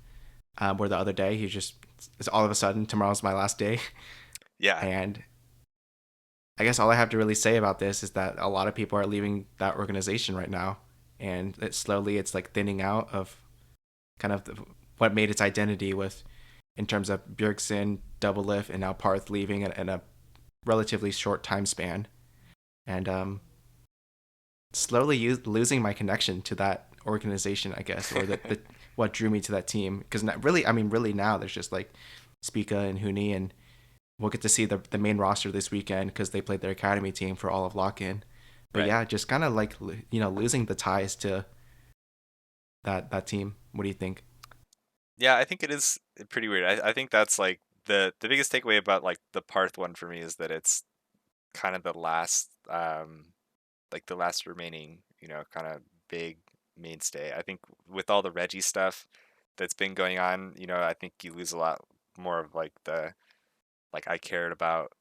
A: where the other day he just it's all of a sudden tomorrow's my last day,
B: Yeah,
A: and I guess all I have to really say about this is that a lot of people are leaving that organization right now, and it's like thinning out of kind of what made its identity with in terms of Bjergsen, Double Lift, and now Parth leaving in a relatively short time span, and slowly losing my connection to that organization, I guess, or the what drew me to that team. Because really, I mean, really now there's just like Spica and Huni, and we'll get to see the main roster this weekend because they played their academy team for all of Lock-In. But
B: right.
A: yeah, just kind of like losing the ties to that team. What do you think?
B: Yeah, I think it is pretty weird. I think that's like the biggest takeaway about like the Parth one for me is that it's kind of the last like the last remaining, kind of big mainstay. I think with all the Reggie stuff that's been going on, I think you lose a lot more of like the like I cared about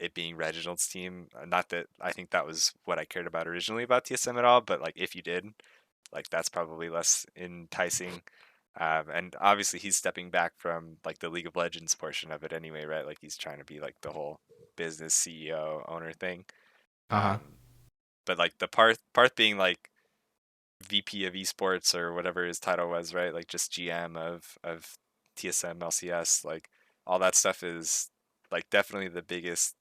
B: it being Reginald's team. Not that I think that was what I cared about originally about TSM at all, but like if you did, like that's probably less enticing. And obviously he's stepping back from like the League of Legends portion of it anyway, right? Like he's trying to be like the whole business CEO owner thing.
A: Uh huh.
B: Um, but like the Parth being like VP of esports or whatever his title was, right? Like just GM of TSM LCS, like all that stuff is like definitely the biggest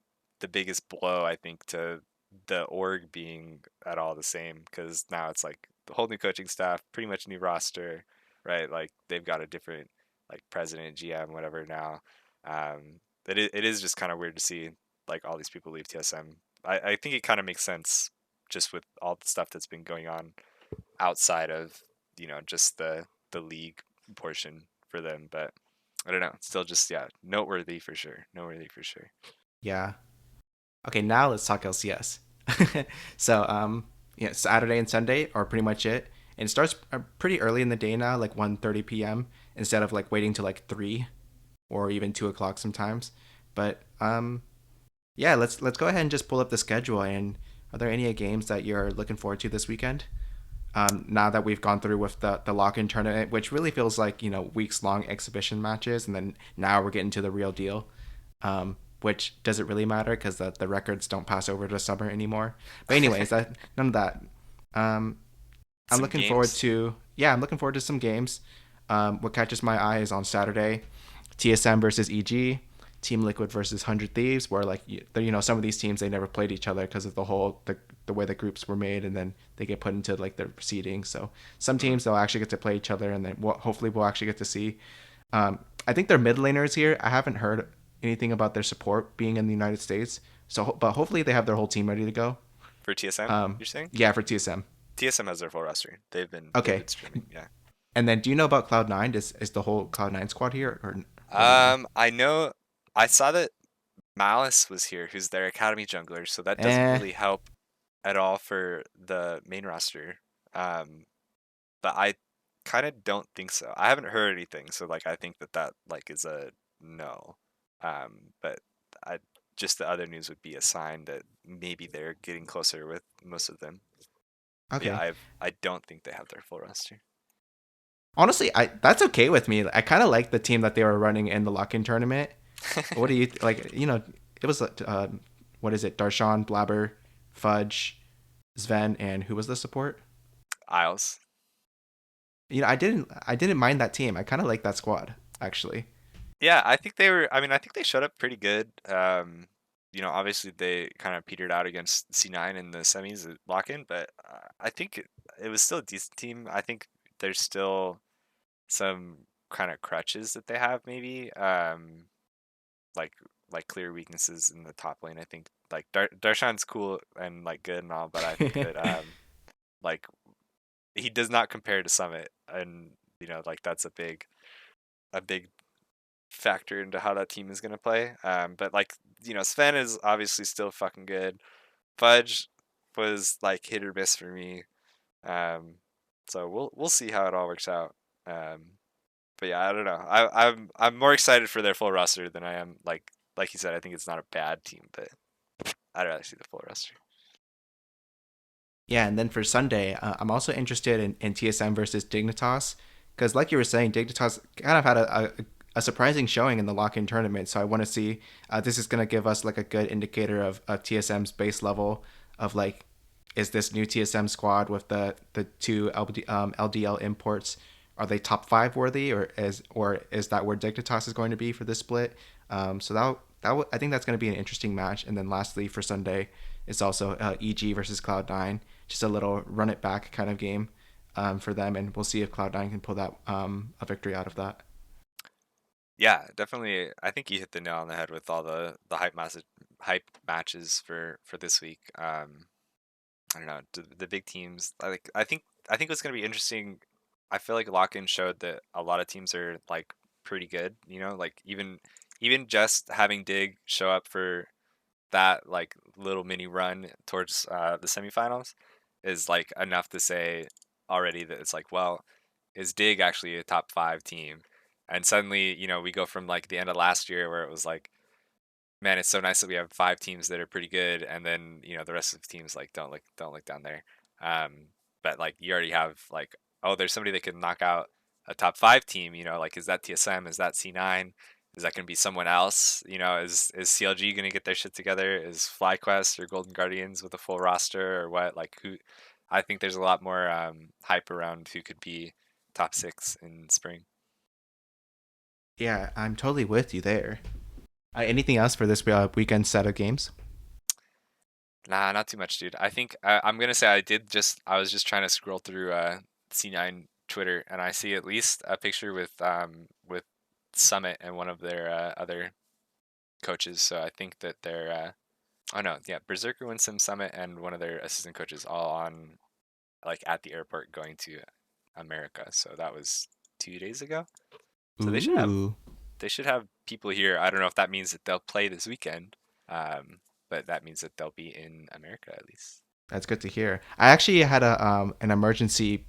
B: blow I think to the org being at all the same, because now it's like the whole new coaching staff, pretty much new roster, right? Like they've got a different like president, GM, whatever now. It is just kind of weird to see like all these people leave TSM. I think it kind of makes sense just with all the stuff that's been going on outside of just the league portion for them. But I don't know, it's still just, yeah, noteworthy for sure, noteworthy for sure.
A: Yeah. Okay, now let's talk LCS. So yeah, Saturday and Sunday are pretty much it, and it starts pretty early in the day now, like 1:30 p.m. instead of like waiting till like 3 or even 2 o'clock sometimes. But yeah, let's go ahead and just pull up the schedule. And are there any games that you're looking forward to this weekend? Now that we've gone through with the lock-in tournament, which really feels like weeks long exhibition matches, and then now we're getting to the real deal. Which doesn't really matter because the records don't pass over to summer anymore. But anyways, that none of that. Um, I'm
B: Some
A: looking forward
B: games
A: to I'm looking forward to some games. What catches my eye is on Saturday, TSM versus EG, Team Liquid versus 100 Thieves, where like some of these teams they never played each other because of the way the groups were made, and then they get put into like their proceedings. So some
B: mm,
A: teams they'll actually get to play each other, and then hopefully we'll actually get to see. I think their mid laners here. I haven't heard anything about their support being in the United States. So, but hopefully they have their whole team ready to go.
B: for TSM,
A: Um,
B: you're saying?
A: yeah, for TSM.
B: TSM has their full roster. They've
A: Okay.
B: been streaming, yeah.
A: And then, do you know about Cloud9? Is the whole Cloud9 squad here, or no?
B: I know I saw that Malice was here, who's their academy jungler, so that doesn't
A: Eh.
B: really help at all for the main roster. Um, but I kind of don't think so. I haven't heard anything, so like I think that like is a no. But I just the other news would be a sign that maybe they're getting closer with most of them. But yeah,
A: Okay.
B: I don't think they have their full roster.
A: Honestly, I that's okay with me. I kind of like the team that they were running in the lock-in tournament. What do you like? It was what is it? Darshan, Blabber, Fudge, Sven, and who was the support?
B: Isles.
A: I didn't mind that team. I kind of like that squad actually.
B: Yeah, I think they were. I mean, I think they showed up pretty good. Obviously they kind of petered out against C9 in the semis at lock-in, but I think it was still a decent team. I think there's still some kind of crutches that they have, maybe. Like like clear weaknesses in the top lane. I think like Darshan's cool and like good and all, but I think that like he does not compare to Summit, and like that's a big factor into how that team is going to play. But like Sven is obviously still fucking good. Fudge was like hit or miss for me. Um, so we'll see how it all works out. But yeah, I don't know. I'm more excited for their full roster than I am like you said. I think it's not a bad team, but I'd rather see the full roster.
A: Yeah, and then for Sunday, I'm also interested in TSM versus Dignitas because, like you were saying, Dignitas kind of had a surprising showing in the lock-in tournament. So I want to see. This is going to give us like a good indicator of TSM's base level of like, is this new TSM squad with the two LDL imports, are they top five worthy, or is that where Dignitas is going to be for this split? So I think that's going to be an interesting match. And then lastly for Sunday, it's also EG versus Cloud9, just a little run it back kind of game for them, and we'll see if Cloud9 can pull that a victory out of that.
B: Yeah, definitely. I think you hit the nail on the head with all the hype matches for this week. I don't know the big teams. I think what's going to be interesting. I feel like Lock-In showed that a lot of teams are like pretty good. Like even just having Dig show up for that like little mini run towards the semifinals is like enough to say already that it's like, well, is Dig actually a top five team? And suddenly, we go from like the end of last year where it was like, man, it's so nice that we have five teams that are pretty good, and then the rest of the teams like don't look down there. Um, but like you already have like, oh, there's somebody that can knock out a top five team. Like is that TSM? Is that C9? Is that going to be someone else? Is CLG going to get their shit together? Is FlyQuest or Golden Guardians with a full roster or what? Like who? I think there's a lot more hype around who could be top six in spring.
A: Yeah, I'm totally with you there. Anything else for this weekend set of games?
B: Nah, not too much, dude. I think I'm gonna say I was just trying to scroll through C9 Twitter, and I see at least a picture with Summit and one of their other coaches. So I think that they're oh no, yeah, Berserker Winsome Summit and one of their assistant coaches all on like at the airport going to America. So that was 2 days ago. So
A: Ooh,
B: they should have people here. I don't know if that means that they'll play this weekend, but that means that they'll be in America at least.
A: that's good to hear. I actually had an emergency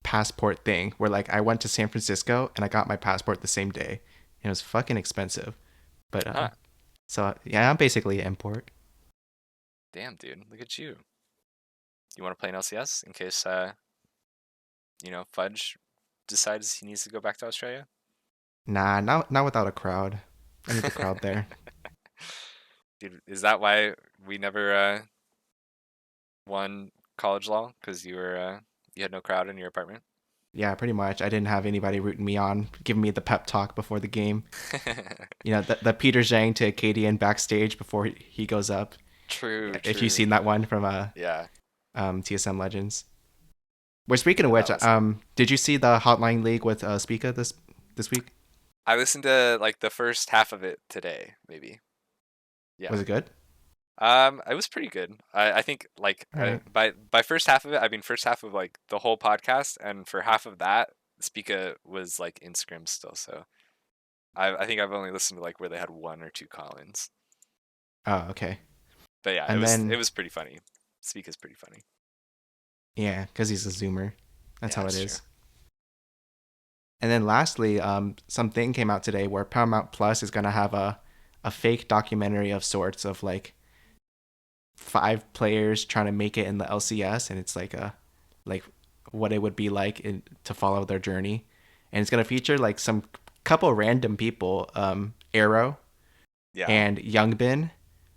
A: passport thing where like I went to San Francisco and I got my passport the same day. It was fucking expensive, but
B: Huh.
A: so yeah, I'm basically an import.
B: Damn, dude. Look at you. You want to play an LCS in case Fudge decides he needs to go back to Australia?
A: Nah, not without a crowd. I need the crowd there.
B: Dude, is that why we never won college law? Because you had no crowd in your apartment?
A: Yeah, pretty much. I didn't have anybody rooting me on, giving me the pep talk before the game. The Peter Zhang to Acadian backstage before he goes up.
B: True,
A: If you've
B: true.
A: seen that one from
B: Yeah,
A: TSM Legends. Well, speaking of
B: yeah,
A: which,
B: that was it.
A: did you see the Hotline League with Spica this week?
B: I listened to like the first half of it today, maybe.
A: Was
B: Yeah.
A: it good?
B: It was pretty good. I think like
A: All right.
B: by first half of it, I mean first half of like the whole podcast, and for half of that, Spica was like in scrims still. So I think I've only listened to like where they had one or two call-ins.
A: Oh, okay.
B: But yeah,
A: And
B: it
A: then
B: was pretty funny. Spica's pretty funny.
A: yeah, because he's a Zoomer. That's
B: Yeah,
A: how it
B: that's true.
A: is. And then lastly, something came out today where Paramount Plus is gonna have a fake documentary of sorts of like 5 players trying to make it in the LCS, and it's like what it would be like to follow their journey, and it's gonna feature like some couple random people, Arrow
B: Yeah.
A: and Youngbin,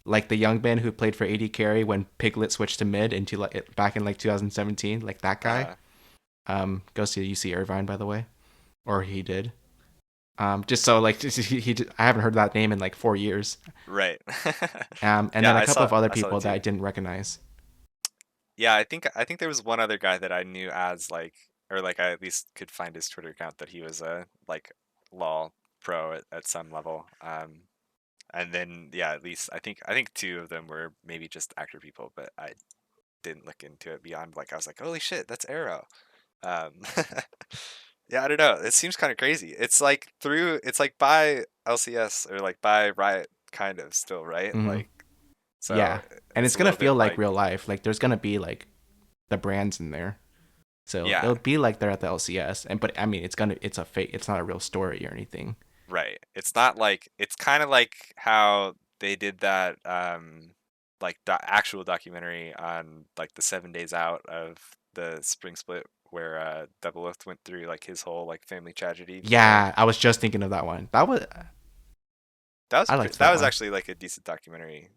A: like the Youngbin who played for AD carry when Piglet switched to mid into like back in like 2017, like that guy.
B: Uh,
A: Goes to UC Irvine, by the way, or he did. Just so like I haven't heard that name in like 4 years.
B: right.
A: And
B: Yeah,
A: then a couple of other
B: I saw that
A: people that I
B: too.
A: didn't recognize.
B: Yeah, I think there was one other guy that I knew as like, or like I at least could find his Twitter account that he was a like law pro at some level. And then yeah, at least I think two of them were maybe just actor people, but I didn't look into it beyond like I was like, holy shit, that's Arrow. Um, yeah, I don't know. It seems kind of crazy. It's like by LCS or like by Riot, kind of still, right?
A: Hmm.
B: Like so
A: Yeah, and
B: it's
A: it's
B: a
A: gonna
B: little
A: feel
B: bit
A: like
B: like
A: real life. Like there's gonna be like the brands in there, so
B: yeah,
A: it'll be like they're at the LCS. And but I mean, it's a fake. It's not a real story or anything.
B: right. It's not like it's kind of like how they did that like actual documentary on like the 7 days out of the spring split where Double Oath went through like his whole like family tragedy before.
A: Yeah, I was just thinking of that one. That was I liked
B: That
A: that
B: was
A: one.
B: actually like a decent documentary,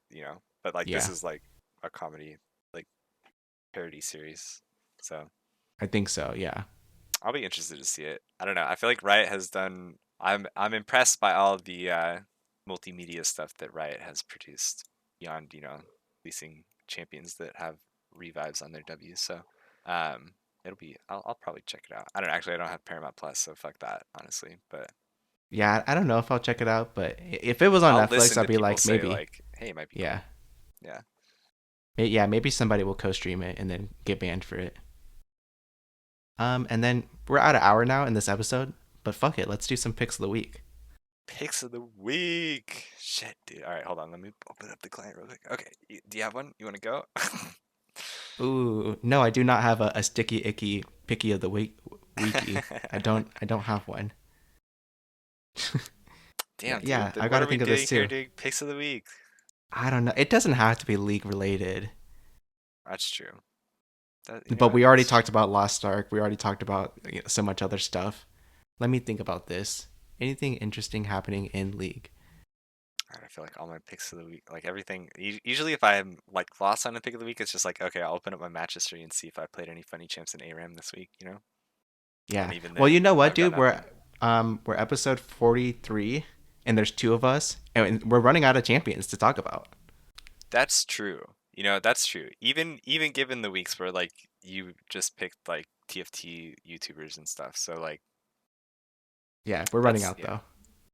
B: but like this
A: Yeah,
B: is like a comedy like parody series. So
A: I think so. Yeah,
B: I'll be interested to see it. I don't know. I feel like Riot has done. I'm impressed by all the multimedia stuff that Riot has produced beyond releasing champions that have revives on their W's. So um, it'll be. I'll probably check it out. I don't have Paramount Plus, so fuck that honestly. But
A: yeah. I don't know if I'll check it out, but if it was on
B: I'll
A: Netflix,
B: listen
A: I'd
B: to
A: be
B: people
A: like
B: say
A: maybe.
B: like, hey, it might be
A: Yeah,
B: cool. Yeah.
A: Yeah. Maybe somebody will co-stream it and then get banned for it. And then we're at an hour now in this episode, but fuck it, let's do some picks of the week.
B: Picks of the week. Shit, dude. All right, hold on. Let me open up the client real quick. Okay, do you have one? You want to go?
A: Ooh, no, I do not have a sticky icky picky of the week wiki. I don't have one. Yeah,
B: Damn,
A: yeah,
B: dude.
A: I
B: Then what
A: gotta
B: are we
A: think of this
B: doing here
A: too.
B: doing picks of the week?
A: I don't know. It doesn't have to be league related,
B: That's true. You know
A: but
B: what?
A: we already
B: That's true.
A: talked about Lost Ark. We already talked about so much other stuff. Let me think about this. Anything interesting happening in league?
B: I feel like all my picks of the week, like everything. Usually, if I'm like lost on a pick of the week, it's just like, okay, I'll open up my match history and see if I played any funny champs in ARAM this week. And
A: Yeah.
B: even
A: Well, you
B: then,
A: know what,
B: I've got
A: dude?
B: nothing.
A: We're episode 43, and there's two of us, and we're running out of champions to talk about.
B: That's true. That's true. Even given the weeks where like you just picked like TFT YouTubers and stuff, so like
A: Yeah, we're running
B: that's
A: out though.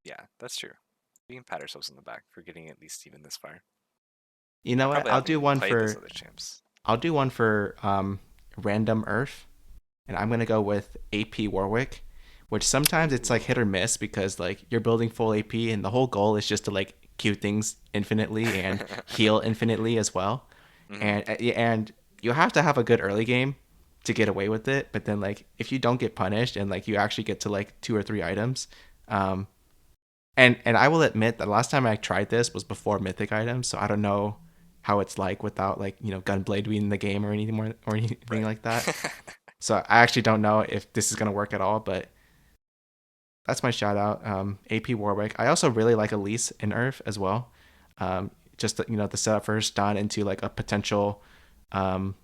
B: yeah, that's true. We can pat ourselves on the back for getting at least even this far.
A: You
B: I
A: know what?
B: probably haven't even played those other champs.
A: I'll do one for random Earth, and I'm gonna go with AP Warwick, which sometimes it's like
B: Ooh.
A: hit or miss because like you're building full AP, and the whole goal is just to like queue things infinitely and heal infinitely as well,
B: hmm
A: and you have to have a good early game to get away with it. But then like if you don't get punished and like you actually get to like 2 or 3 items, um, and I will admit that last time I tried this was before mythic items, so I don't know how it's like without like Gunblade being in the game or anything more or anything
B: Right.
A: like that. So I actually don't know if this is gonna work at all, but that's my shout out. AP Warwick. I also really like Elise in Earth as well. Just the setup for her stun into like a potential um,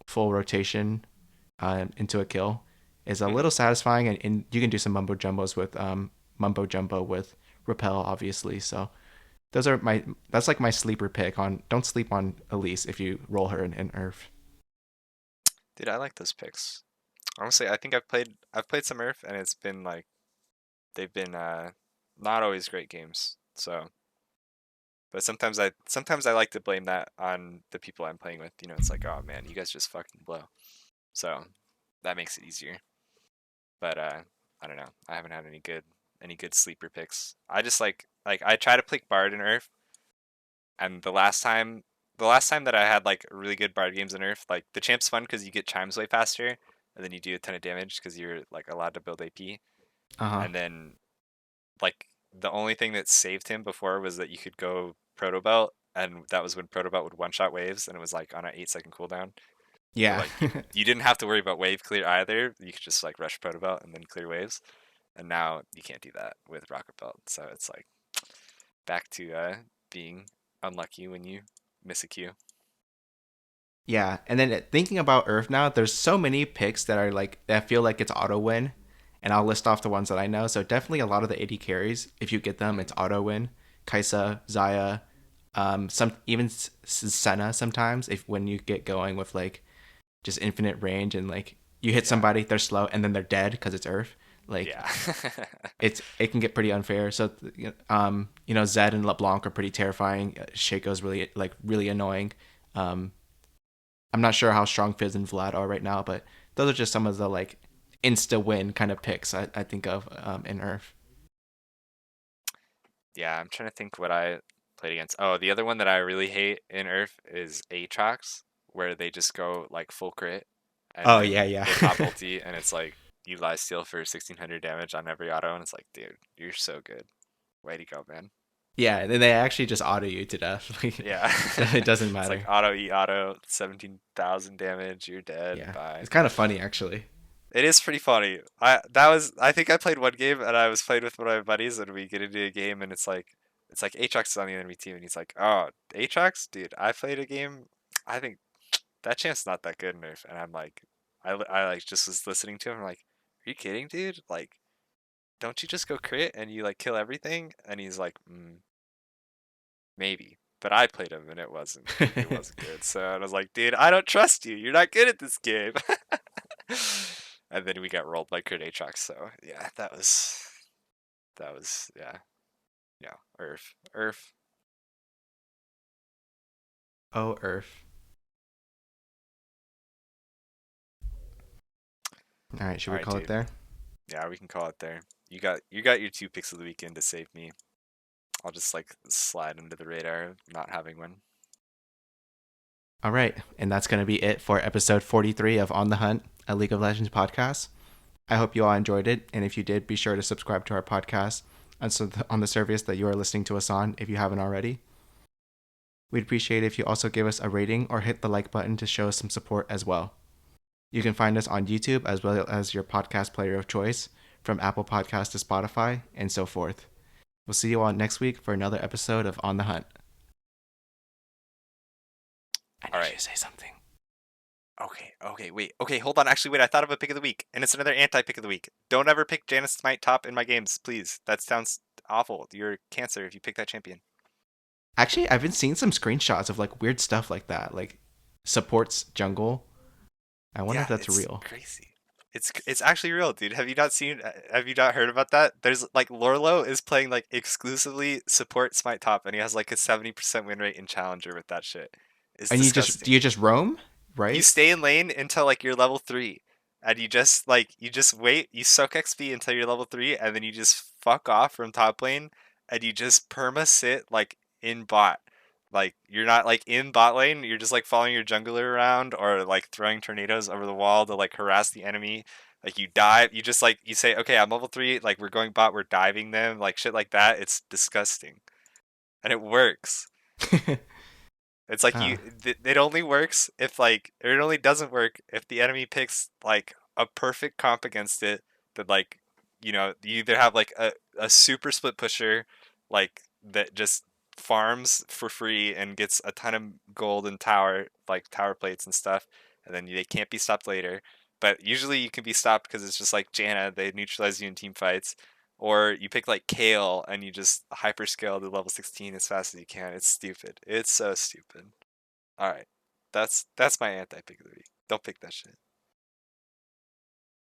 A: full rotation into a kill is a
B: Hmm.
A: little satisfying, and you can do some mumbo jumbo with repel, obviously. So those are my that's like my sleeper pick on. Don't sleep on Elise if you roll her in Earth.
B: Dude, I like those picks. Honestly, I think I've played some Earth, and it's been like they've been not always great games. So, but sometimes I like to blame that on the people I'm playing with. It's like, oh man, you guys just fucking blow. So that makes it easier. But I don't know. I haven't had any good sleeper picks. I just like I try to pick Bard in Earth, and the last time that I had like really good Bard games in Earth, like the champ's fun because you get chimes way faster, and then you do a ton of damage because you're like allowed to build AP,
A: Uh huh.
B: and then like the only thing that saved him before was that you could go Proto Belt, and that was when Proto Belt would one shot waves, and it was like on an 8-second cooldown. So
A: Yeah.
B: like you didn't have to worry about wave clear either. You could just like rush Proto Belt and then clear waves. And now you can't do that with Rocket Belt. So it's like back to being unlucky when you miss a Q.
A: Yeah, and then thinking about Earth now, there's so many picks that are like that feel like it's auto win, and I'll list off the ones that I know. So definitely a lot of the AD carries, if you get them,
B: Mm-hmm.
A: it's auto win. Kaisa, Zaya, some even Senna sometimes if when you get going with like just infinite range and like you hit
B: Yeah.
A: somebody, they're slow and then they're dead because it's Earth. Like
B: Yeah.
A: it can get pretty unfair. So Zed and LeBlanc are pretty terrifying. Shaco's really annoying. Um, I'm not sure how strong Fizz and Vlad are right now, but those are just some of the like insta win kind of picks I think of in Earth.
B: Yeah, I'm trying to think what I played against. Oh, the other one that I really hate in Earth is Aatrox, where they just go like full crit, and
A: Oh yeah,
B: then
A: yeah,
B: they pop ulti, and it's like you live steal for 1600 damage on every auto, and it's like, dude, you're so good. Way to go, man.
A: yeah. And then they actually just auto you to death.
B: Yeah.
A: It doesn't
B: It's like
A: matter.
B: auto eat auto, 17,000 damage, you're dead.
A: Yeah,
B: Bye.
A: it's kind of funny actually.
B: It is pretty funny. I think I played one game and I was playing with one of my buddies and we get into a game and it's like Aatrox is on the enemy team and he's like, "Oh, Aatrox, dude, I played a game. I think that champ's not that good in Nerf." And I'm like I like just was listening to him. I'm like, "Are you kidding, dude? Like, don't you just go crit and you like kill everything?" And he's like, maybe. But I played him and it wasn't good. So I was like, dude, I don't trust you. You're not good at this game. And then we got rolled by Crit Aatrox. So yeah, that was yeah. Yeah. Earth. Earth.
A: Oh Earth. All right, should we
B: Alright,
A: call it
B: dude.
A: there?
B: Yeah, we can call it there. You got your two picks of the weekend to save me. I'll just like slide under the radar of not having one.
A: All right, and that's gonna be it for episode 43 of On the Hunt, a League of Legends podcast. I hope you all enjoyed it, and if you did, be sure to subscribe to our podcast on the service that you are listening to us on if you haven't already. We'd appreciate it if you also give us a rating or hit the like button to show us some support as well. You can find us on YouTube as well as your podcast player of choice, from Apple Podcasts to Spotify, and so forth. We'll see you all next week for another episode of On the Hunt. I need you
B: Alright.
A: to say something.
B: Okay, wait. Okay, hold on. Actually, wait, I thought of a pick of the week, and it's another anti-pick of the week. Don't ever pick Janice Smite top in my games, please. That sounds awful. You're cancer if you pick that champion.
A: Actually, I've been seeing some screenshots of like weird stuff like that, like supports jungle. I wonder if
B: Yeah,
A: that's
B: it's
A: real.
B: crazy. It's actually real, dude. Have you not heard about that? There's like Lorlo is playing like exclusively support Smite top and he has like a 70% win rate in Challenger with that shit. It's
A: And do
B: disgusting.
A: you just roam,
B: You
A: right?
B: stay in lane until like you're level 3 and you just wait, you soak XP until you're level 3 and then you just fuck off from top lane and you just perma sit like in bot. Like you're not like in bot lane, you're just like following your jungler around or like throwing tornadoes over the wall to like harass the enemy. Like you dive, you just like you say, "Okay, I'm level 3, like we're going bot, we're diving them." Like shit like that. It's disgusting. And it works. It's like
A: Ah.
B: it only works if like or it only doesn't work if the enemy picks like a perfect comp against it that like you either have like a super split pusher like that just farms for free and gets a ton of gold and tower plates and stuff, and then they can't be stopped later. But usually you can be stopped because it's just like Janna, they neutralize you in team fights. Or you pick like Kale and you just hyperscale to level 16 as fast as you can. It's stupid. It's so stupid. All right, that's my anti-pick of the week. Don't pick that shit.